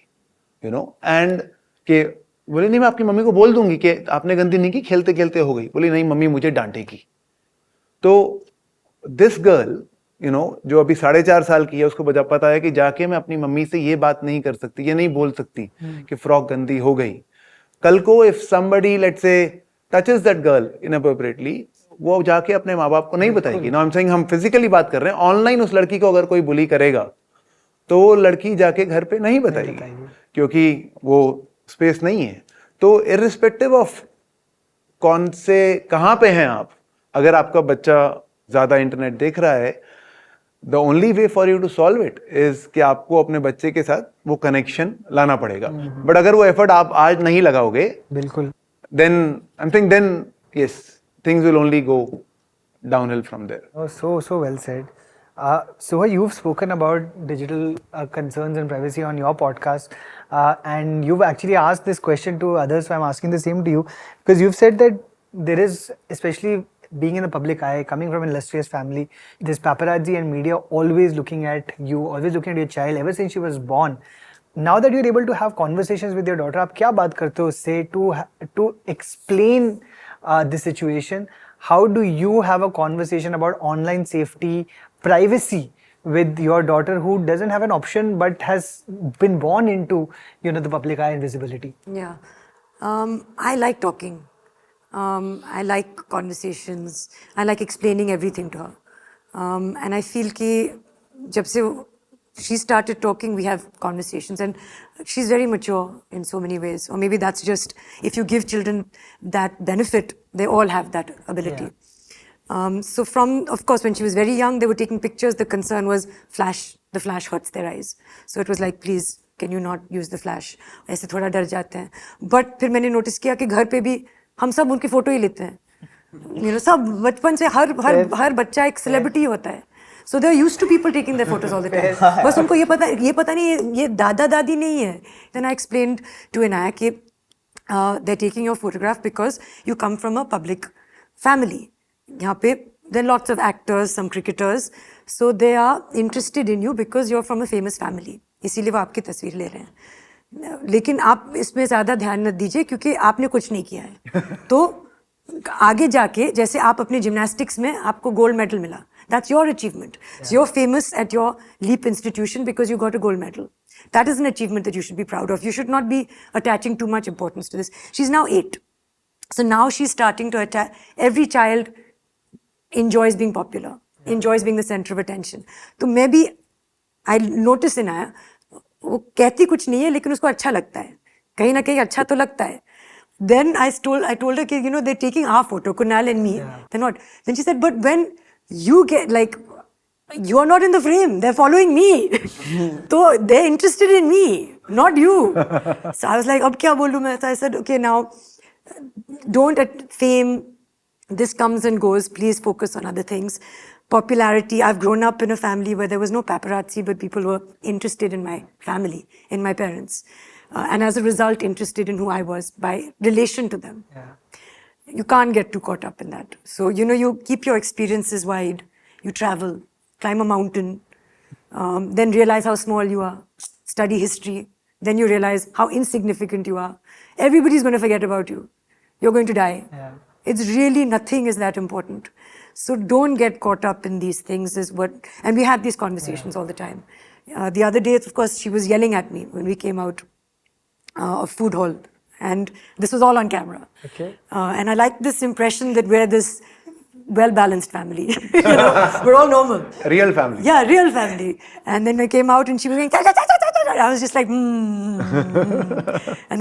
यू नो। एंड के बोले नहीं, मैं आपकी मम्मी को बोल दूंगी कि आपने गंदी नहीं की, खेलते खेलते हो गई। बोली नहीं मम्मी, मुझे डांटेगी। तो दिस गर्ल, यू नो, जो अभी 4.5 साल की है, उसको पता है कि जाके मैं अपनी मम्मी से ये बात नहीं कर सकती, ये नहीं बोल सकती कि फ्रॉक गंदी हो गई। कल को if somebody let's say touches that girl inappropriately, वो जाके अपने माँ बाप को नहीं बताएगी। नाउ आई एम सेइंग, हम फिजिकली बात कर रहे हैं, ऑनलाइन उस लड़की को अगर कोई बुली करेगा तो वो लड़की जाके घर पे नहीं बताएगी, क्योंकि वो स्पेस नहीं है। तो इर्रिस्पेक्टिव ऑफ कौन से कहाँ पे हैं आप, अगर आपका बच्चा ज्यादा इंटरनेट देख रहा है, the only way for you to solve it is कि आपको अपने बच्चे के साथ वो कनेक्शन लाना पड़ेगा। बट अगर वो एफर्ट आप आज नहीं लगाओगे, बिल्कुल, then I'm thinking then yes, things will only go downhill from there. Oh, so well said. So you've spoken about digital concerns and privacy on your podcast, and you've actually asked this question to others, so I'm asking the same to you, because you've said that there is, especially being in the public eye, coming from an illustrious family, this paparazzi and media always looking at you, always looking at your child ever since she was born. Now that you're able to have conversations with your daughter, आप क्या बात करते हो उससे to explain the situation? How do you have a conversation about online safety, privacy with your daughter who doesn't have an option but has been born into, you know, the public eye and visibility? Yeah, I like talking. I like conversations. I like explaining everything to her. And I feel कि जब से she started talking, we have conversations, and she's very mature in so many ways. Or maybe that's just, if you give children that benefit, they all have that ability. So from, of course, when she was very young, they were taking pictures. The concern was flash. The flash hurts their eyes. So it was like, please, can you not use the flash? ऐसे थोड़ा डर जाते हैं. But फिर मैंने notice किया कि घर पे भी हम सब उनकी फोटो ही लेते हैं. You know, सब बचपन से हर बच्चा एक celebrity होता है. So they're used to people taking their photos all the time. बस उनको ये पता नहीं ये दादा दादी नहीं है. Then I explained to Inaya कि they're taking your photograph because you come from a public family. यहाँ पे there are lots of actors, some cricketers, so they are interested in you because you're from a famous family. इसीलिए वो आपकी तस्वीर ले रहे हैं. लेकिन आप इसमें ज़्यादा ध्यान न दीजिए क्योंकि आपने कुछ नहीं किया है. तो आगे जाके जैसे आप अपने जिम्नास्टिक्स में आपको गोल्ड मेडल मिला, That's your achievement. So you're famous at your LEAP institution because you got a gold medal. That is an achievement that you should be proud of. You should not be attaching too much importance to this. She's now 8. So now she's starting to attach. Every child enjoys being popular, enjoys being the center of attention. तो मैं भी I notice in her, वो कहती कुछ नहीं है लेकिन उसको अच्छा लगता है. कहीं ना कहीं अच्छा तो लगता है. Then I told her, you know, they're taking our photo, Kunal and me. They're not. Then she said, but when you get like, you are not in the frame. They're following me. So they're interested in me, not you. So I was like, ab kya bolu main? So I said, okay, now don't at fame. This comes and goes. Please focus on other things. Popularity. I've grown up in a family where there was no paparazzi, but people were interested in my family, in my parents. And as a result, interested in who I was by relation to them. Yeah. You can't get too caught up in that. So, you know, you keep your experiences wide. You travel, climb a mountain, then realize how small you are, study history. Then you realize how insignificant you are. Everybody's going to forget about you. You're going to die. Yeah. It's really, nothing is that important. So don't get caught up in these things and we have these conversations all the time. The other day, of course, she was yelling at me when we came out of food hall. And this was all on camera. Okay. And I like this impression that we're this well-balanced family. You know, we're all normal. Real family. Yeah, real family. And then we came out and she was going, I was just like, And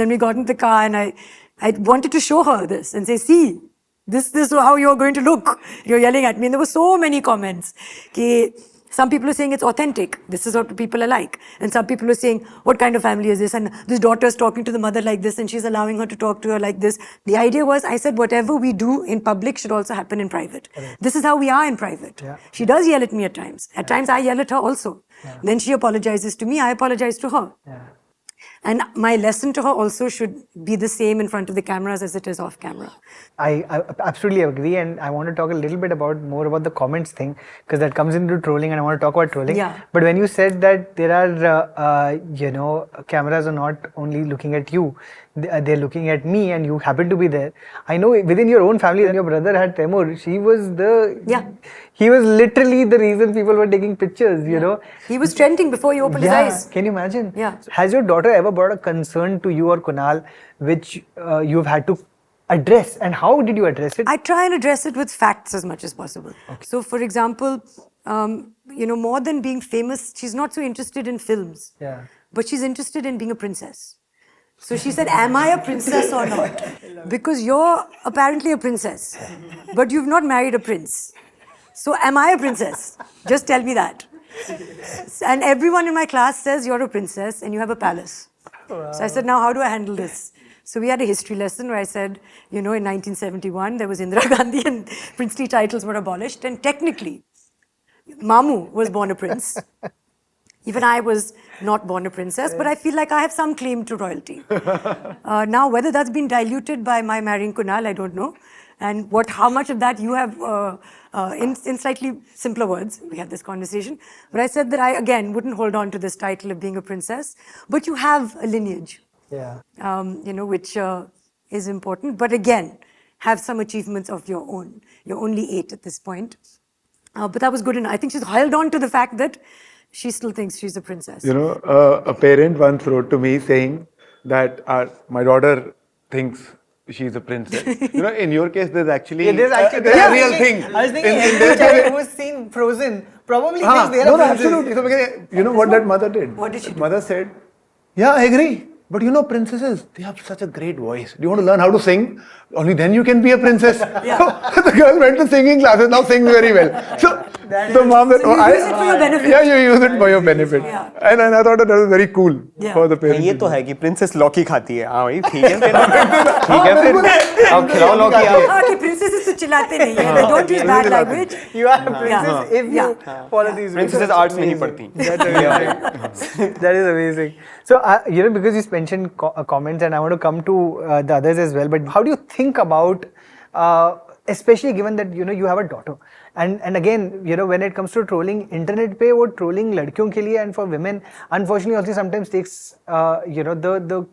then we got into the car and I wanted to show her this and say, see, this is how you're going to look. You're yelling at me. And there were so many comments. Some people are saying it's authentic. This is what people are like. And some people are saying, what kind of family is this? And this daughter is talking to the mother like this and she's allowing her to talk to her like this. The idea was, I said, whatever we do in public should also happen in private. Right. This is how we are in private. Yeah. She does yell at me at times. At times I yell at her also. Yeah. Then she apologizes to me, I apologize to her. Yeah. And my lesson to her also should be the same in front of the cameras as it is off camera. I absolutely agree, and I want to talk a little bit more about the comments thing, because that comes into trolling, and I want to talk about trolling. Yeah. But when you said that there are, cameras are not only looking at you, they're looking at me, and you happen to be there. I know within your own family, when your brother had Taimur, he was literally the reason people were taking pictures, you know. He was trending before he opened his eyes. Can you imagine? Yeah. Has your daughter ever brought a concern to you or Kunal which you've had to address, and how did you address it? I try and address it with facts as much as possible. Okay. So, for example, more than being famous, she's not so interested in films. Yeah. But she's interested in being a princess. So she said, am I a princess or not? Because you're apparently a princess, but you've not married a prince. So am I a princess? Just tell me that. And everyone in my class says you're a princess and you have a palace. Wow. So I said, now how do I handle this? So we had a history lesson where I said, in 1971, there was Indira Gandhi and princely titles were abolished. And technically, Mamu was born a prince. Even I was not born a princess, but I feel like I have some claim to royalty. Now, whether that's been diluted by my marrying Kunal, I don't know. And how much of that you have, in slightly simpler words, we had this conversation. But I said that I, again, wouldn't hold on to this title of being a princess. But you have a lineage, which is important. But again, have some achievements of your own. You're only 8 at this point. But that was good enough. I think she's held on to the fact that she still thinks she's a princess. A parent once wrote to me saying that my daughter thinks she's a princess. In your case, there's actually, a real thing. I was thinking every child who has seen Frozen probably thinks they're a princess. Absolutely. So, because, what that mother did? What did she do? Mother said, yeah, I agree. But princesses, they have such a great voice. Do you want to learn how to sing? Only then you can be a princess. Yeah. So the girl went to singing classes, now sings very well. So the mom said, you use it for your benefit. Yeah, you use it for your benefit. Yeah. And I thought that was very cool for the parents. ये तो है कि princess लौकी खाती है. हाँ भाई ठीक है फिर. अब खिलाओ लौकी आप. हाँ कि princesses तो चिल्लाते नहीं हैं. Don't use bad language. You are a princess if you follow these rules. Princesses arts नहीं पढ़ती. That is amazing. So, because you mentioned comments, and I want to come to the others as well, but how do you think about, especially given that, you have a daughter, and again, when it comes to trolling, internet pe wo trolling ladkiyon ke liye and for women, unfortunately also sometimes takes, the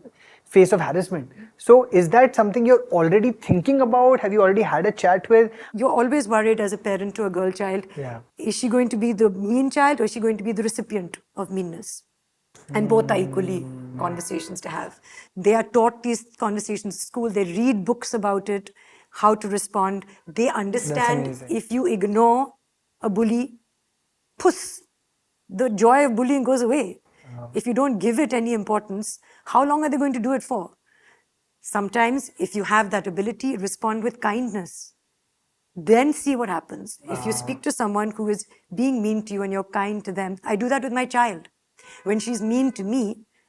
face of harassment. So is that something you're already thinking about? Have you already had a chat with? You're always worried as a parent to a girl child. Yeah. Is she going to be the mean child or is she going to be the recipient of meanness? And both are equally conversations to have. They are taught these conversations at school. They read books about it, how to respond. They understand amazing. if you ignore a bully, puss, the joy of bullying goes away. If you don't give it any importance, how long are they going to do it for? Sometimes, if you have that ability, respond with kindness. Then see what happens. If you speak to someone who is being mean to you and you're kind to them, I do that with my child. When she's mean to me,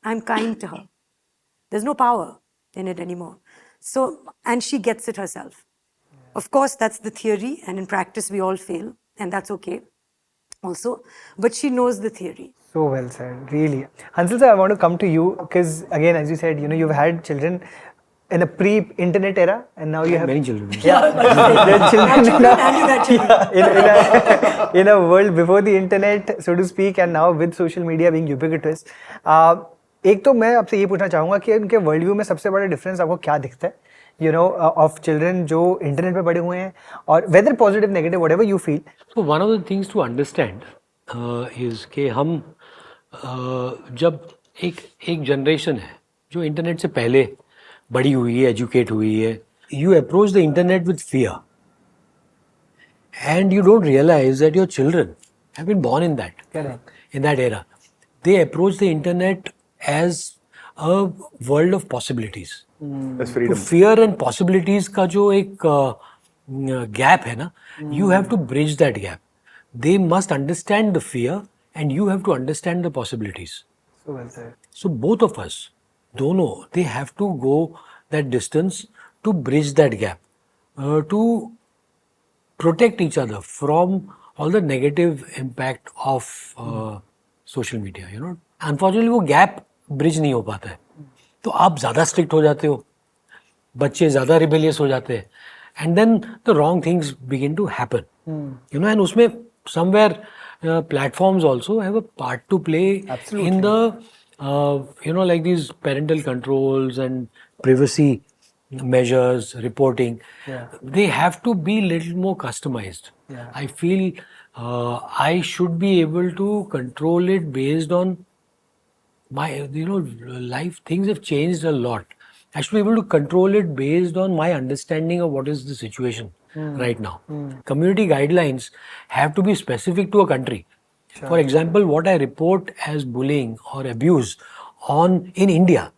I'm kind to her. There's no power in it anymore. So, and she gets it herself. Of course, that's the theory, and in practice, we all fail, and that's okay also. But she knows the theory. So well said, really. Hansal sir, I want to come to you because again, as you said, you've had children in a pre-internet era, and now you have many children. Yeah, there are children in a world before the internet, so to speak, and now with social media being ubiquitous. एक तो मैं आपसे ये पूछना चाहूँगा कि उनके world view में सबसे बड़ा डिफरेंस आपको क्या दिखता है? Of children जो इंटरनेट पे पढ़े हुए हैं, और whether positive, negative, whatever you feel. So one of the things to understand is कि हम जब एक जनरेशन है जो इंटरनेट से पहले बड़ी हुई है, एजुकेट हुई है, you approach the internet with fear, and you don't realize that your children have been born in that era. They approach the internet as a world of possibilities. That's तो freedom. fear and possibilities का जो एक gap है ना, you have to bridge that gap. They must understand the fear and you have to understand the possibilities. So well said. So both of us, dono, they have to go that distance to bridge that gap, to protect each other from all the negative impact of social media. Unfortunately, वो gap bridge नहीं हो पाता है. तो आप ज़्यादा strict हो जाते हो, बच्चे ज़्यादा rebellious हो जाते हैं, and then the wrong things begin to happen. And उसमें somewhere platforms also have a part to play in the like these parental controls and privacy measures, reporting. They have to be little more customized. I feel I should be able to control it based on my life. Things have changed a lot. I should be able to control it based on my understanding of what is the situation right now. Community guidelines have to be specific to a country. For example, what I report as bullying or abuse in India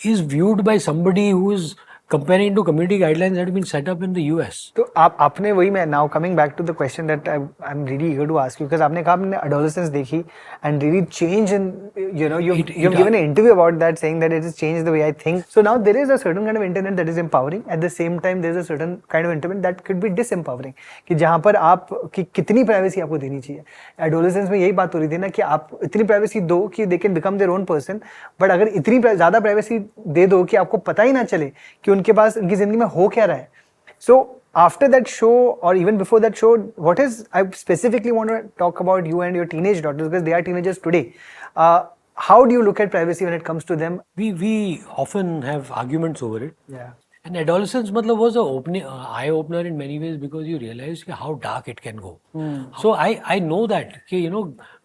is viewed by somebody who is comparing to community guidelines that have been set up in the US. तो आपने वही, मैं now coming back to the question that I'm really eager to ask you, because आपने कहा आपने adolescence देखी and really change in, you've given an interview about that, saying that it has changed the way I think. So now there is a certain kind of internet that is empowering. At the same time, there is a certain kind of internet that could be disempowering, कि जहाँ पर आप कि कितनी privacy आपको देनी चाहिए. Adolescence में यही बात हो रही थी ना कि आप इतनी privacy दो कि they can become their own person, but अगर इतनी ज़्यादा privacy दे दो कि आपको पता ही ना चले कि उनके पास उनकी जिंदगी में हो क्या रहा है. So after that show, or even before that show, what is, I specifically want to talk about you and your teenage daughters, because they are teenagers today. How do you look at privacy when it comes to them? We often have arguments over it. Yeah. And adolescence was an eye opener in many ways, because you realize how dark it can go. So I know that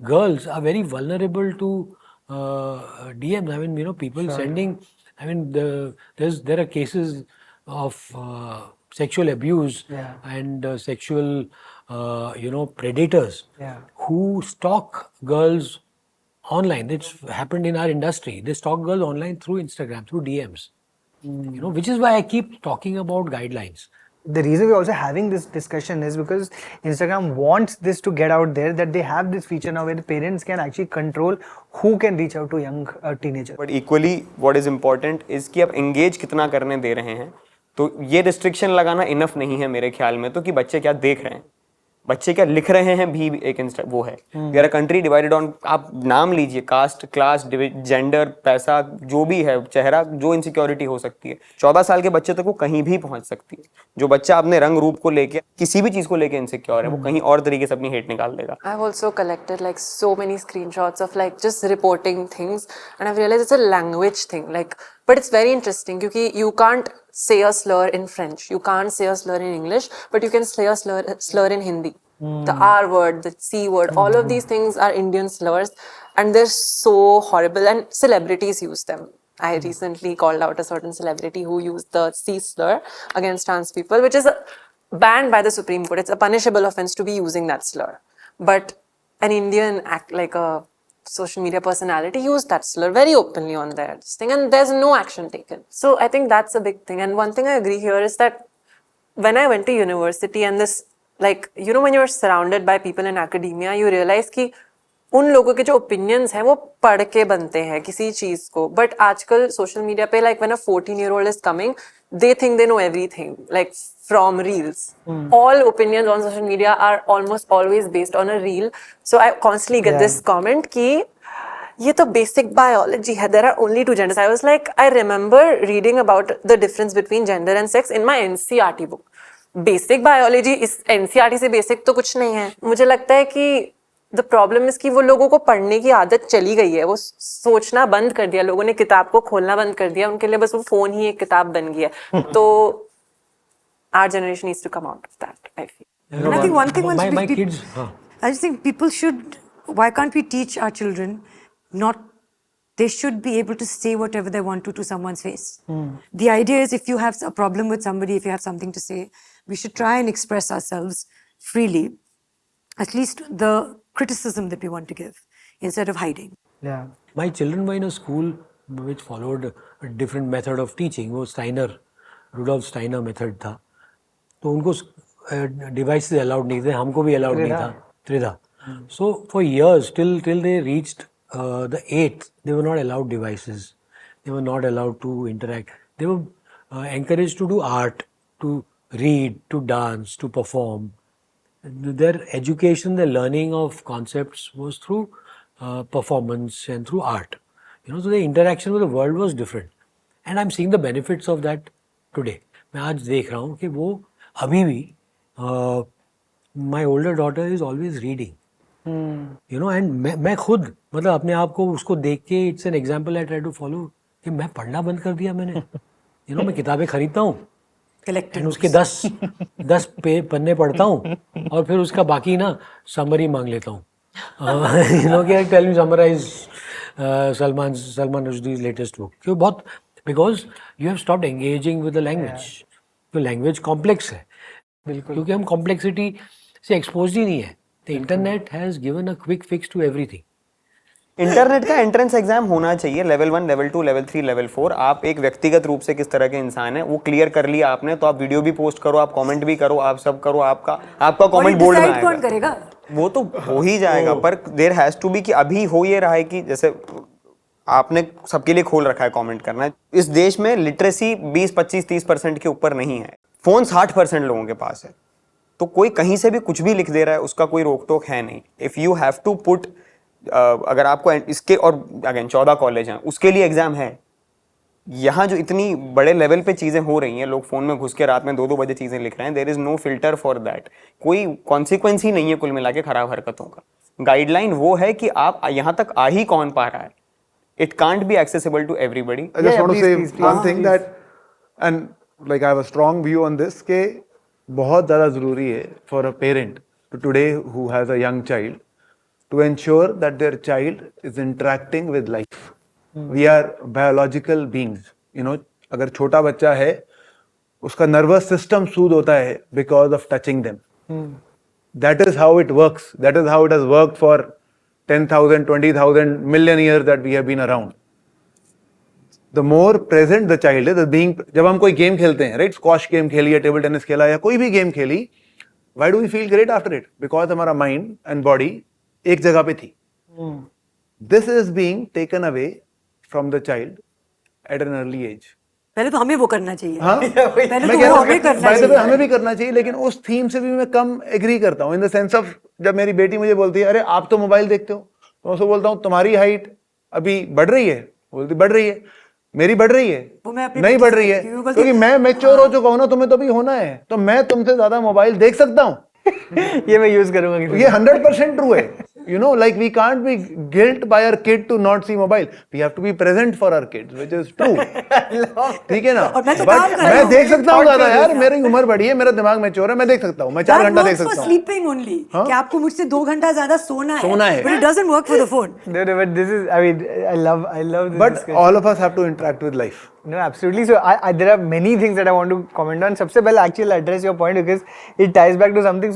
girls are very vulnerable to DMs. I mean, people sending. I mean, there are cases of sexual abuse and sexual predators who stalk girls online. It's happened in our industry. They stalk girls online through Instagram, through DMs. Which is why I keep talking about guidelines. The reason we're also having this discussion is because Instagram wants this to get out there, that they have this feature now where the parents can actually control who can reach out to young teenagers. But equally, what is important is कि आप engage कितना करने दे रहे हैं. तो ये restriction लगाना enough नहीं है मेरे ख्याल में, तो कि बच्चे क्या देख रहे हैं, बच्चे क्या लिख रहे हैं भी एक वो है. We are a country divided on, आप नाम लीजिए, कास्ट, क्लास, जेंडर, पैसा, जो भी है, चेहरा, जो इनसिक्योरिटी हो सकती है. 14 साल के बच्चे तक वो कहीं भी पहुंच सकती है. जो बच्चा अपने रंग रूप को लेके, किसी भी चीज को लेके इनसिक्योर है, वो कहीं और तरीके से अपनी हेट निकाल देगा. I've also collected like so many screenshots of like just reporting things, and I've realized it's a language thing. Like But it's very interesting because you can't say a slur in French, you can't say a slur in English, but you can say a slur in Hindi. The R word, the C word, all of these things are Indian slurs, and they're so horrible, and celebrities use them. I recently called out a certain celebrity who used the C slur against trans people, which is banned by the Supreme Court. It's a punishable offense to be using that slur. But an Indian like a social media personality used that slur very openly on their thing, and there's no action taken. So I think that's a big thing. And one thing I agree here is that when I went to university and this, like, you know, when you're surrounded by people in academia, you realize कि उन लोगों के जो opinions हैं वो पढ़ के बनते हैं किसी चीज को. But आजकल social media पे, like when a 14-year-old is coming, they think they know everything, like from reels. All opinions on social media are almost always based on a reel. So I constantly get this comment कि ये तो basic biology है, there are only two genders. I was like, I remember reading about the difference between gender and sex in my NCERT book. Basic biology इस NCERT से basic तो कुछ नहीं है. मुझे लगता है कि the problem is कि वो लोगों को पढ़ने की आदत चली गई है, वो सोचना बंद कर दिया, लोगों ने किताब को खोलना बंद कर दिया, उनके लिए बस वो फोन ही एक किताब बन गया. तो our generation needs to come out of that, I feel. And I think one thing my kids, I just think people should, why can't we teach our children they should be able to say whatever they want to someone's face. The idea is if you have a problem with somebody, if you have something to say, we should try and express ourselves freely, at least the criticism that we want to give, instead of hiding. Yeah. my children were in a school which followed a different method of teaching. वो Rudolf Steiner method था. तो उनको devices allowed नहीं थे, हमको भी allowed नहीं था. त्रिधा. So for years, till they reached the 8th, they were not allowed devices. They were not allowed to interact. They were encouraged to do art, to read, to dance, to perform. Their education, their learning of concepts was through performance and through art. You know, so the interaction with the world was different. And I'm seeing the benefits of that today. मैं आज देख रहा हूँ कि वो अभी भी my older daughter is always reading. You know, and मैं खुद मतलब अपने आप को उसको देख के it's an example I try to follow कि मैं पढ़ना बंद कर दिया मैंने. You know, मैं किताबें खरीदता हूँ Collecting. and उसके 10 पन्ने पढ़ता हूँ और फिर उसका बाकी ना समरी मांग लेता हूँ. You know, कि tell me summarize Salman Rushdie's latest book. क्यों बहुत because you have stopped engaging with the language. तो language complex है. क्योंकि हम complexity से exposed ही नहीं है. The internet has given a quick fix to everything. Internet का एंट्रेंस एग्जाम होना चाहिए, लेवल 1, लेवल 2, लेवल 3, लेवल 4. आप एक व्यक्तिगत रूप से किस तरह के इंसान है वो क्लियर कर लिया आपने, तो आप वीडियो भी पोस्ट करो, आप कमेंट भी करो, आप सब करो, आपका कमेंट बोल्ड में आएगा. कौन करेगा? वो तो हो ही जाएगा, पर देयर हैज टू बी कि अभी हो ये रहा है कि जैसे आपने सबके लिए खोल रखा है कमेंट करना. इस देश में लिटरेसी 20, 25, 30% के ऊपर नहीं है. फोन 60% लोगों के पास है, तो कोई कहीं से भी कुछ भी लिख दे रहा है, उसका कोई रोक टोक है नहीं. If you have to put अगर आपको इसके, और अगेन 14 कॉलेज हैं, उसके लिए एग्जाम है. यहाँ जो इतनी बड़े लेवल पे चीजें हो रही हैं, लोग फोन में घुस के रात में 2-2 बजे चीजें लिख रहे हैं, there is no filter for that. कोई कॉन्सिक्वेंस ही नहीं है कुल मिला के खराब हरकतों का. गाइडलाइन वो है कि आप यहाँ तक आ ही कौन पा रहा है. It can't be accessible to everybody. I just want to say please, one thing that, and like I have a strong view on this, कि बहुत ज़्यादा ज़रूरी है for a parent to today who has a young child to ensure that their child is interacting with life. We are biological beings. You know, अगर छोटा बच्चा है, उसका nervous system soothe होता है because of touching them. That is how it works. That is how it has worked for 10,000, 20,000, million years that we have been around. The more present the child is, the being, जब हम कोई game खेलते हैं, right? Squash game खेली या table tennis खेला या कोई भी गेम खेली, why do we feel great after it? Because हमारा mind and body एक जगह पे थी. This is being taken away from the child at an early age. पहले तो हमें वो करना चाहिए. हाँ, पहले मैं तो कह वो रहा हमें हूँ, करना by the way, चाहिए. हमें भी करना चाहिए, लेकिन उस थीम से भी मैं कम एग्री करता हूँ. इन द सेंस ऑफ, जब मेरी बेटी मुझे बोलती है, अरे आप तो मोबाइल देखते हो, तो मैं उसको बोलता हूँ तुम्हारी हाइट अभी बढ़ रही है, बोलती बढ़ रही है, मेरी बढ़ रही है, वो मैं अपनी नहीं बेटी बढ़ से रही है, कहती हूँ, बोलती क्योंकि मैं मैच्योर हो चुका हूँ ना, तुम्हें तो अभी होना है, तो मैं तुमसे ज्यादा मोबाइल देख सकता हूँ. ये मैं यूज करूंगा. ये 100% ट्रू है. You know, like we can't be guilt by our kid to not see mobile. We have to be present for our kids, which is true. ठीक है ना? और मैं तो But काम कर रही मैं हूँ। देख सकता हूँ ज़्यादा यार, मेरी उम्र बड़ी है, मेरा दिमाग मैच्योर है, मैं देख सकता हूँ, मैं 4 घंटा देख सकता हूँ. स्लीपिंग ओनली कि आपको मुझसे 2 घंटा ज्यादा सोना है. But it doesn't work for the phone. No, no, but this is, I mean, I love this But discussion. all of us have to interact with life. No, absolutely. So there are many things that I want to comment on. सबसे पहले actually I'll address your point because it ties back to something.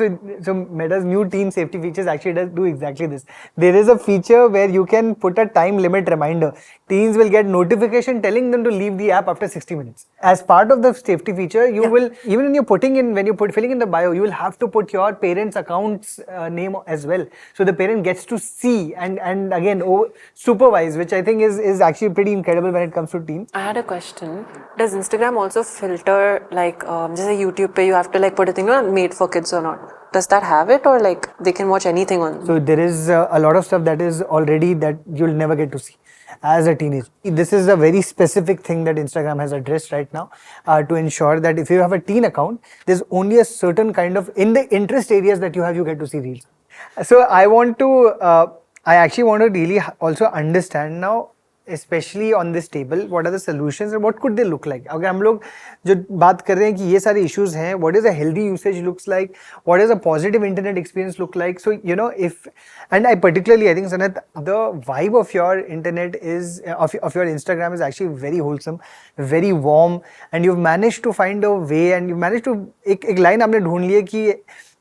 So Meta's new teen safety features actually does do exactly this. There is a feature where you can put a time limit reminder. Teens will get notification telling them to leave the app after 60 minutes. As part of the safety feature, you will, even when you're filling in the bio, you will have to put your parents' account's name as well. So the parent gets to see and again supervise, which I think is actually pretty incredible when it comes to teens. I had a question. Does Instagram also filter like just like YouTube पे you have to like put a thing on made for kids or not? Does that have it or like they can watch anything on? So there is a lot of stuff that is already that you'll never get to see as a teenager. This is a very specific thing that Instagram has addressed right now to ensure that if you have a teen account, there's only a certain kind of, in the interest areas that you get to see reels. So I actually want to really also understand now, especially on this table, what are the solutions and what could they look like? अगर हम लोग जो बात कर रहे हैं कि ये सारे issues हैं, what is a healthy usage looks like, what does a positive internet experience look like? So you know, and I particularly, I think Sanat, the vibe of your internet is of your Instagram is actually very wholesome, very warm, and you've managed to find a way, and you've managed to एक line आपने ढूंढ ली है कि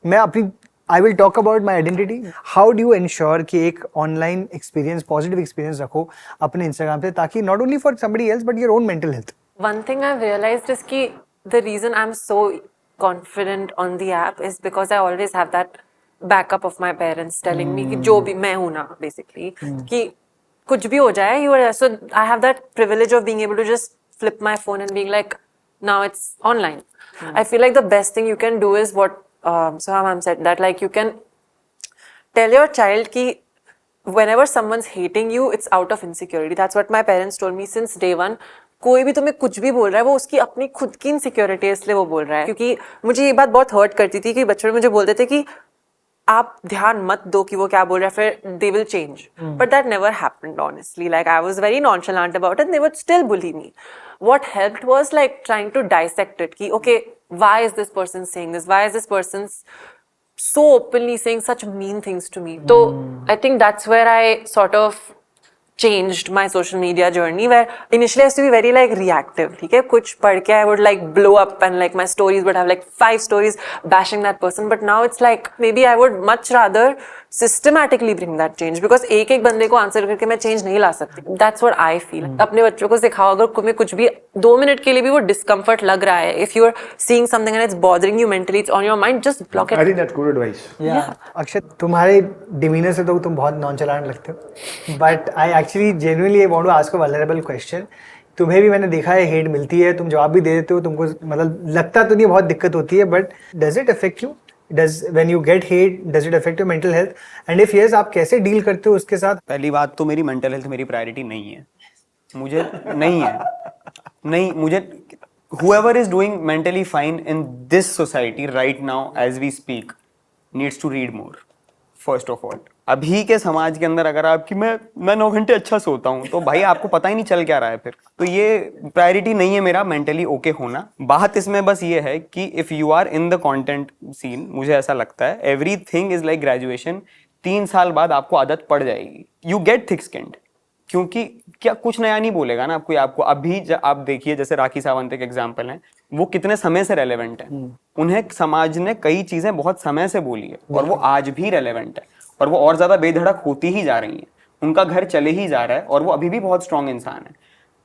मैं अपनी I will talk about my identity. How do you ensure कि एक online experience, positive experience रखो अपने Instagram पे ताकि not only for somebody else but your own mental health. One thing I've realized is कि the reason I'm so confident on the app is because I always have that backup of my parents telling me कि जो भी मैं हूँ ना basically कि कुछ भी हो जाए you are so I have that privilege of being able to just flip my phone and being like now it's online. I feel like the best thing you can do is what so how mom said that like you can tell your child ki whenever someone's hating you it's out of insecurity. That's what my parents told me since day one. कोई भी तुम्हें कुछ भी बोल रहा है वो उसकी अपनी खुद की इनसिक्योरिटी है इसलिए वो बोल रहा है क्योंकि मुझे ये बात बहुत हर्ट करती थी कि बच्चों मुझे बोलते थे कि आप ध्यान मत दो कि वो क्या बोल रहा है फिर they will change. But that never happened honestly. Like I was very nonchalant about it and they would still bully me. What helped was like trying to dissect it कि okay why is this person saying this? Why is this person so openly saying such mean things to me? So I think that's where I sort of changed my social media journey where initially I used to be very like reactive. ठीक है कुछ पढ़ के I would like blow up and like my stories would have like 5 stories bashing that person. But now it's like maybe I would much rather systematically bring that change because एक बंदे को answer करके मैं change नहीं ला सकती. That's what I feel. अपने बच्चों को सिखाओ अगर तुम्हें कुछ भी 2 मिनट के लिए भी वो डिस्कम्फर्ट लग रहा है if you're seeing something and it's bothering you mentally, it's on your mind, just block it. I think that's good advice. Yeah. अक्षत तुम्हारे डिमीनर से तो तुम बहुत नॉनचलांट लगते हो but I actually genuinely I want to ask a vulnerable question. तुम्हें भी मैंने देखा है हेट मिलती है, तुम जवाब भी दे देते हो, तुमको मतलब लगता तो नहीं बहुत दिक्कत होती है but does it affect you? Does when you get hate, does it affect your mental health? And if yes, आप कैसे डील करते हो उसके साथ? पहली बात तो मेरी मेंटल हेल्थ मेरी प्रायोरिटी नहीं है, मुझे नहीं है, नहीं मुझे whoever is doing mentally fine in this society right now as we speak needs to read more first of all. अभी के समाज के अंदर अगर आपकी मैं 9 घंटे अच्छा सोता हूँ तो भाई आपको पता ही नहीं चल क्या रहा है फिर. तो ये प्रायोरिटी नहीं है मेरा मेंटली ओके होना. बात इसमें बस ये है कि if you are in the content scene, मुझे ऐसा लगता है एवरीथिंग इज लाइक ग्रेजुएशन. 3 साल बाद आपको आदत पड़ जाएगी. यू गेट थिक स्किन्ड क्योंकि क्या कुछ नया नहीं बोलेगा ना आपको. अभी आप देखिए जैसे राखी सावंत एक एग्जाम्पल है, वो कितने समय से रेलेवेंट है. उन्हें समाज ने कई चीजें बहुत समय से बोली है और वो आज भी रेलेवेंट है और वो और ज्यादा बेधड़क होती ही जा रही हैं. उनका घर चले ही जा रहा है और वो अभी भी बहुत स्ट्रांग इंसान है.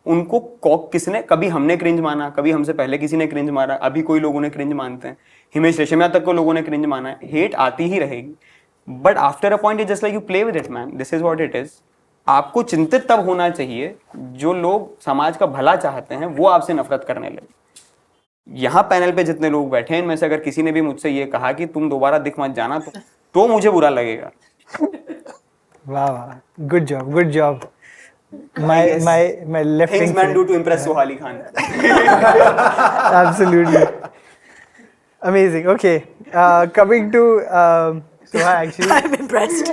उनको किसने कभी हमने क्रिंज माना, कभी हमसे पहले किसी ने क्रिंज मारा, अभी कोई लोगों ने क्रिंज मानते हैं, हिमेश रेशमिया तक को लोगों ने क्रिंज माना है. हेट आती ही रहेगी but after a point just like you play with it man. This is what it is. आपको चिंतित तब होना चाहिए जो लोग समाज का भला चाहते हैं वो आपसे नफरत करने लगे. यहाँ पैनल पे जितने लोग बैठे हैं इनमें से अगर किसी ने भी मुझसे ये कहा कि तुम दोबारा दिख मत जाना तो मुझे बुरा लगेगा. वाह वाह, good job, good job. My left Things wing man do to impress Sohali Khan. absolutely amazing. Okay, coming to Soha actually. I'm impressed.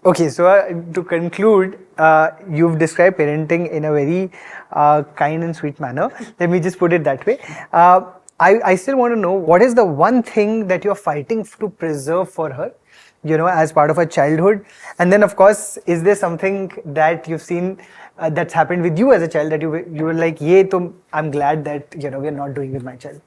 Okay, so to conclude, you've described parenting in a very kind and sweet manner. Let me just put it that way. I still want to know, what is the one thing that you're fighting to preserve for her, you know, as part of her childhood? And then, of course, is there something that you've seen that's happened with you as a child that you were like, "Ye, to I'm glad that, you know, we're not doing with my child."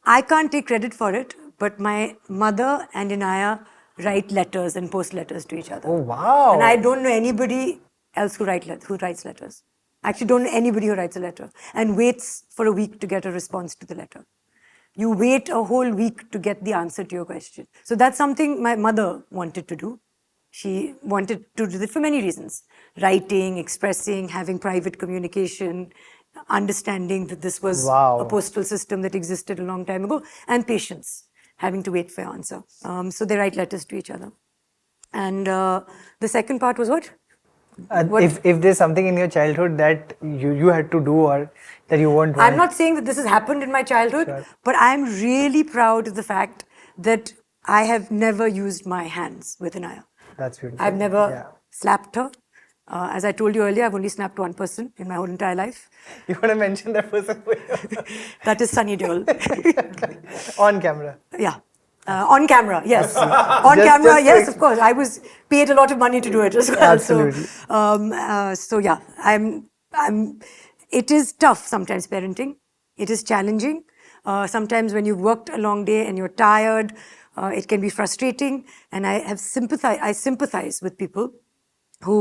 I can't take credit for it, but my mother and Inaya write letters and post letters to each other. Oh, wow. And I don't know anybody else who writes letters. I actually don't know anybody who writes a letter and waits for a week to get a response to the letter. You wait a whole week to get the answer to your question. So that's something my mother wanted to do. She wanted to do it for many reasons: writing, expressing, having private communication, understanding that this was Wow. a postal system that existed a long time ago, and patience, having to wait for your answer. So they write letters to each other. And the second part was what? What- If there's something in your childhood that you had to do or that you won't want. I'm not saying that this has happened in my childhood, but I'm really proud of the fact that I have never used my hands with Inaya. That's beautiful. I've never Yeah. slapped her. As I told you earlier, I've only slapped one person in my whole entire life. You want to mention that person That is Sunny Deol. on camera. Yeah. On camera, yes. On Just- camera, just yes, to- of course. I was paid a lot of money to do it as well. Absolutely. So yeah, it is tough sometimes parenting. It is challenging. Sometimes when you've worked a long day and you're tired, it can be frustrating. And I sympathize with people who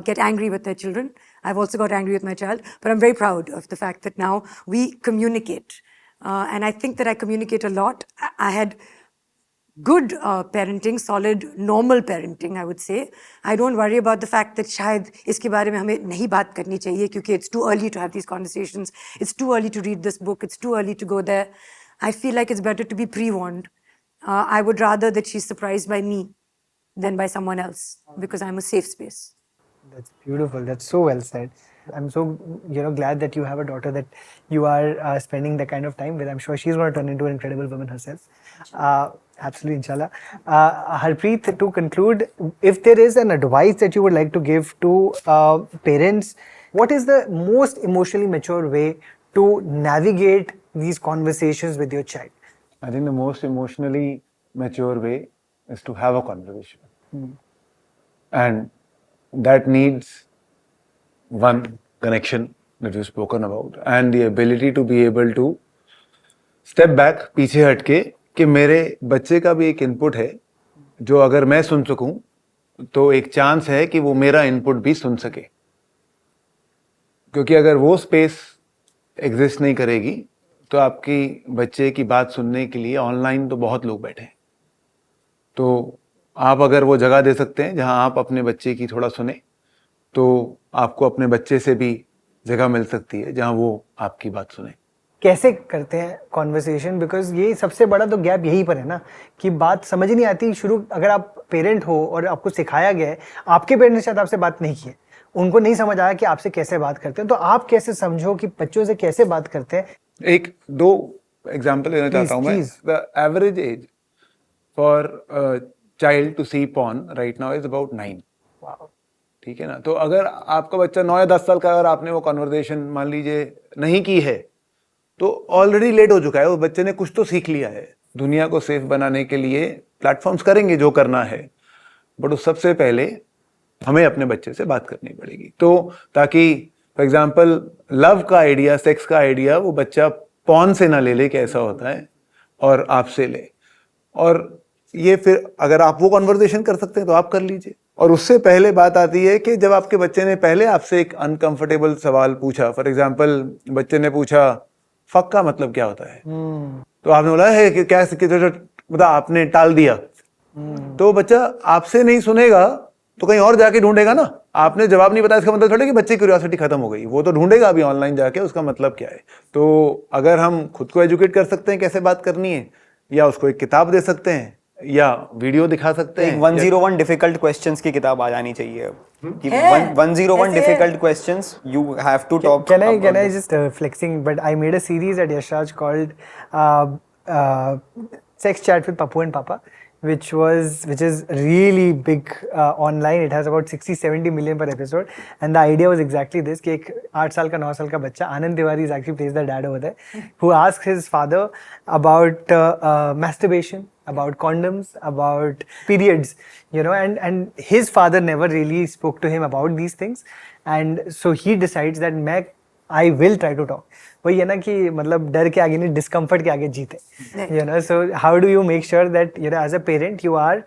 get angry with their children. I've also got angry with my child, but I'm very proud of the fact that now we communicate. And I think that I communicate a lot. I had good parenting, solid, normal parenting, I would say. I don't worry about the fact that शायद इसके बारे में हमें नहीं बात करनी चाहिए क्योंकि it's too early to have these conversations. It's too early to read this book. It's too early to go there. I feel like it's better to be pre-warned. I would rather that she's surprised by me than by someone else because I'm a safe space. That's beautiful. That's so well said. I'm so glad that you have a daughter that you are spending that kind of time with. I'm sure she's going to turn into an incredible woman herself. Absolutely, inshallah. Harpreet, to conclude, if there is an advice that you would like to give to parents, what is the most emotionally mature way to navigate these conversations with your child? I think the most emotionally mature way is to have a conversation. And that needs one, connection that we've spoken about, and the ability to be able to step back, पीछे हटके कि मेरे बच्चे का भी एक input है जो अगर मैं सुन सकूं तो एक चांस है कि वो मेरा इनपुट भी सुन सके, क्योंकि अगर वो स्पेस एग्जिस्ट नहीं करेगी तो आपकी बच्चे की बात सुनने के लिए ऑनलाइन तो बहुत लोग बैठे हैं. तो आप अगर वो जगह दे सकते हैं जहां आप अपने बच्चे की थोड़ा सुने तो आपको अपने बच्चे से भी जगह मिल सकती है जहां वो आपकी बात सुने. कैसे करते हैं कॉन्वर्सेशन? बिकॉज ये सबसे बड़ा तो गैप यहीं पर है ना कि बात समझ नहीं आती शुरू. अगर आप पेरेंट हो और आपको सिखाया गया है, आपके पेरेंट्स ने शायद आपसे बात नहीं की है, उनको नहीं समझ आया कि आपसे कैसे बात करते हैं, तो आप कैसे समझो कि बच्चों से कैसे बात करते हैं? एक दो एग्जाम्पल लेना चाहता हूँ मैं. The average age for child to see porn right now is about 9. ठीक है ना. तो अगर आपका बच्चा 9 या 10 साल का है और आपने वो कन्वर्सेशन मान लीजिए नहीं की है तो ऑलरेडी लेट हो चुका है. उस बच्चे ने कुछ तो सीख लिया है. दुनिया को सेफ बनाने के लिए प्लेटफॉर्म्स करेंगे जो करना है, बट उस सबसे पहले हमें अपने बच्चे से बात करनी पड़ेगी. तो ताकि फॉर एग्जाम्पल लव का आइडिया, सेक्स का आइडिया वो बच्चा पॉर्न से ना ले ले कैसा होता है और आपसे ले. और ये फिर अगर आप वो कन्वर्सेशन कर सकते हैं तो आप कर लीजिए. और उससे पहले बात आती है कि जब आपके बच्चे ने पहले आपसे एक अनकंफर्टेबल सवाल पूछा, फॉर एग्जाम्पल बच्चे ने पूछा फक का मतलब क्या होता है, तो आपने बोला है कि क्या मतलब आपने टाल दिया, तो बच्चा आपसे नहीं सुनेगा तो कहीं और जाके ढूंढेगा ना. आपने जवाब नहीं बताया इसका मतलब थोड़ा कि बच्चे की क्यूरियोसिटी खत्म हो गई, वो तो ढूंढेगा अभी ऑनलाइन जाके उसका मतलब क्या है. तो अगर हम खुद को एजुकेट कर सकते हैं कैसे बात करनी है, या उसको एक किताब दे सकते हैं या वीडियो दिखा सकते हैं. 101 डिफिकल्ट क्वेश्चंस की किताब आ जानी चाहिए कि 101 difficult questions you have to talk. Can I just flexing, but I made a series at Yashraj called Sex Chat with Papu and Papa, which is really big online. It has about 60-70 million per episode, and the idea was exactly this: कि एक 8 साल का 9 साल का बच्चा, Anand Tiwari is actually plays the dad over there, who asks his father about masturbation, about condoms, about periods, you know, and his father never really spoke to him about these things, and so he decides that I will try to talk. वही है ना कि मतलब डर के आगे नहीं, discomfort के आगे जीते, you know. So how do you make sure that, you know, as a parent you are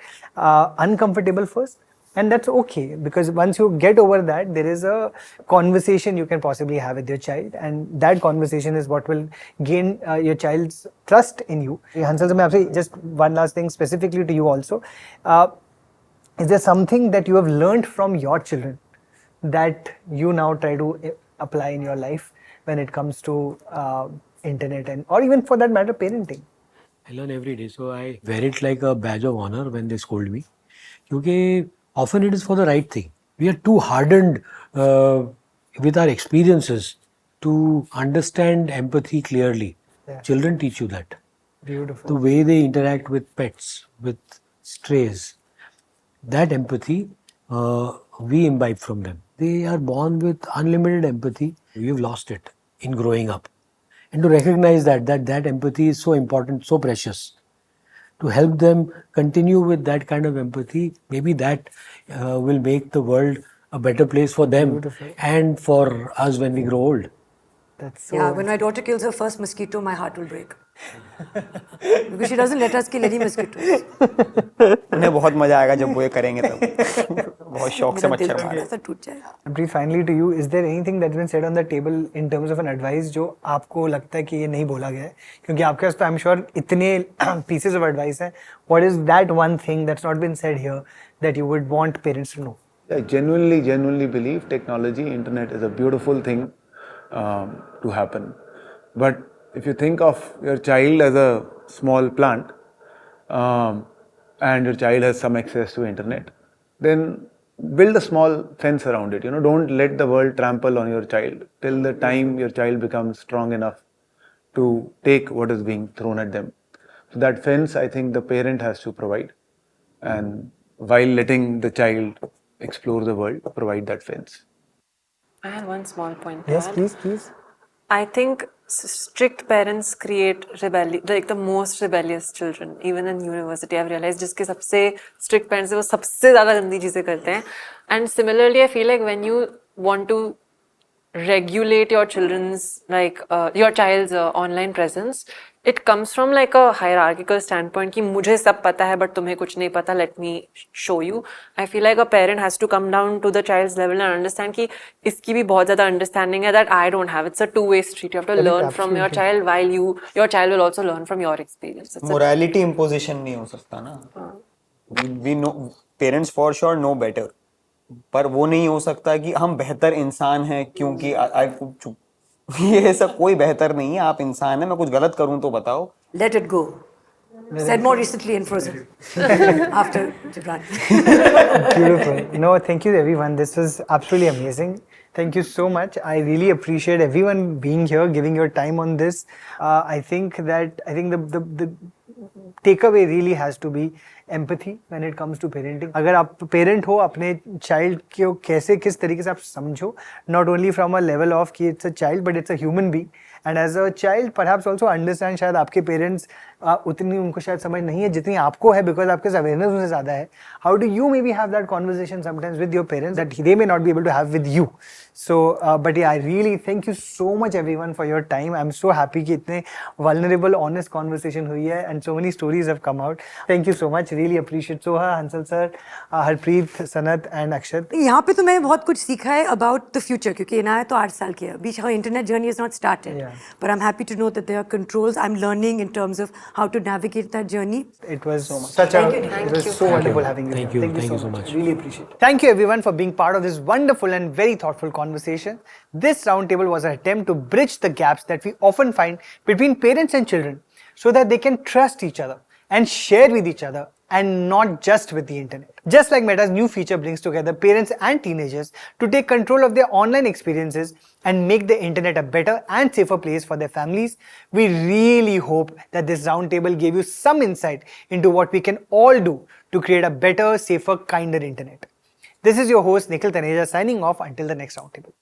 uncomfortable first, and that's okay, because once you get over that, there is a conversation you can possibly have with your child, and that conversation is what will gain your child's trust in you. Hansal, so मैं आपसे just one last thing specifically to you also, is there something that you have learned from your children that you now try to apply in your life when it comes to internet, and or even for that matter parenting? I learn every day, so I wear it like a badge of honor when they scold me. Because often it is for the right thing. We are too hardened with our experiences to understand empathy clearly. Yeah. Children teach you that. Beautiful. The way they interact with pets, with strays, that empathy we imbibe from them. They are born with unlimited empathy. We've lost it in growing up. And to recognize that empathy is so important, so precious. To help them continue with that kind of empathy, maybe that will make the world a better place for them. Beautiful. And for us when we grow old. That's so Yeah, when my daughter kills her first mosquito, my heart will break. Because she doesn't let us kill any mosquitoes. उन्हें बहुत मजा आएगा जब वो ये करेंगे तब बहुत शौक से मेरा दिल मच्छर मारे थोड़ा सा टूट जाएगा. Preet, finally to you, is there anything that's been said on the table in terms of an advice जो आपको लगता है कि ये नहीं बोला गया है? क्योंकि आपके पास तो I'm sure इतने pieces of advice हैं. What is that one thing that's not been said here that you would want parents to know? I genuinely believe technology, internet is a beautiful thing to happen. But if you think of your child as a small plant and your child has some access to internet, then build a small fence around it. You know, don't let the world trample on your child till the time your child becomes strong enough to take what is being thrown at them. So that fence, I think the parent has to provide, and while letting the child explore the world, provide that fence. I had one small point. Yes, Dad. please. I think strict parents create like the most rebellious children. Even in university, I've realized जिसके सबसे strict parents हैं वो सबसे ज़्यादा गंदी चीज़ें करते हैं. And similarly, I feel like when you want to regulate your your child's online presence, it comes from like a hierarchical standpoint कि मुझे सब पता है but तुम्हें कुछ नहीं पता, let me show you. I feel like a parent has to come down to the child's level and understand कि इसकी भी बहुत ज़्यादा understanding है that I don't have. It's a two-way street. You have to learn from your child while your child will also learn from your experience. Morality imposition नहीं हो सकता ना. We know parents for sure know better. पर वो नहीं हो सकता कि हम बेहतर इंसान हैं क्योंकि ये सब कोई बेहतर नहीं है. आप इंसान हैं, मैं कुछ गलत करूं तो बताओ. Let it go. Said more recently in Frozen. After Gibran. Beautiful. No, thank you everyone. This was absolutely amazing. Thank you so much. I really appreciate everyone being here, giving your time on this. I think the takeaway really has to be empathy when it comes to parenting. अगर आप parent हो, अपने child को किस तरीके से आप समझो, not only from a level of कि it's a child but it's a human being, and as a child perhaps also understand शायद आपके parents उतनी उनको शायद समझ नहीं है जितनी आपको है because आपके awareness उनसे ज़्यादा है. How do you maybe have that conversation sometimes with your parents that they may not be able to have with you? So, but yeah, I really thank you so much everyone for your time. I'm so happy कि इतने vulnerable, honest conversation हुई है and so many stories have come out. Thank you so much. Really appreciate Soha, Hansal sir, Harpreet, Sanat and Akshat. यहाँ पे तो मैंने बहुत कुछ सीखा है about the future क्योंकि इनाया तो 8 साल की है. अभी her internet journey is not started. Yeah. But I'm happy to know that there are controls. I'm learning in terms of how to navigate that journey. It was so wonderful having you. Thank here. you. Thank you so much. Really appreciate it. Thank you everyone for being part of this wonderful and very thoughtful conversation. This roundtable was an attempt to bridge the gaps that we often find between parents and children so that they can trust each other and share with each other and not just with the internet. Just like Meta's new feature brings together parents and teenagers to take control of their online experiences and make the internet a better and safer place for their families, we really hope that this roundtable gave you some insight into what we can all do to create a better, safer, kinder internet. This is your host Nikhil Taneja signing off until the next roundtable.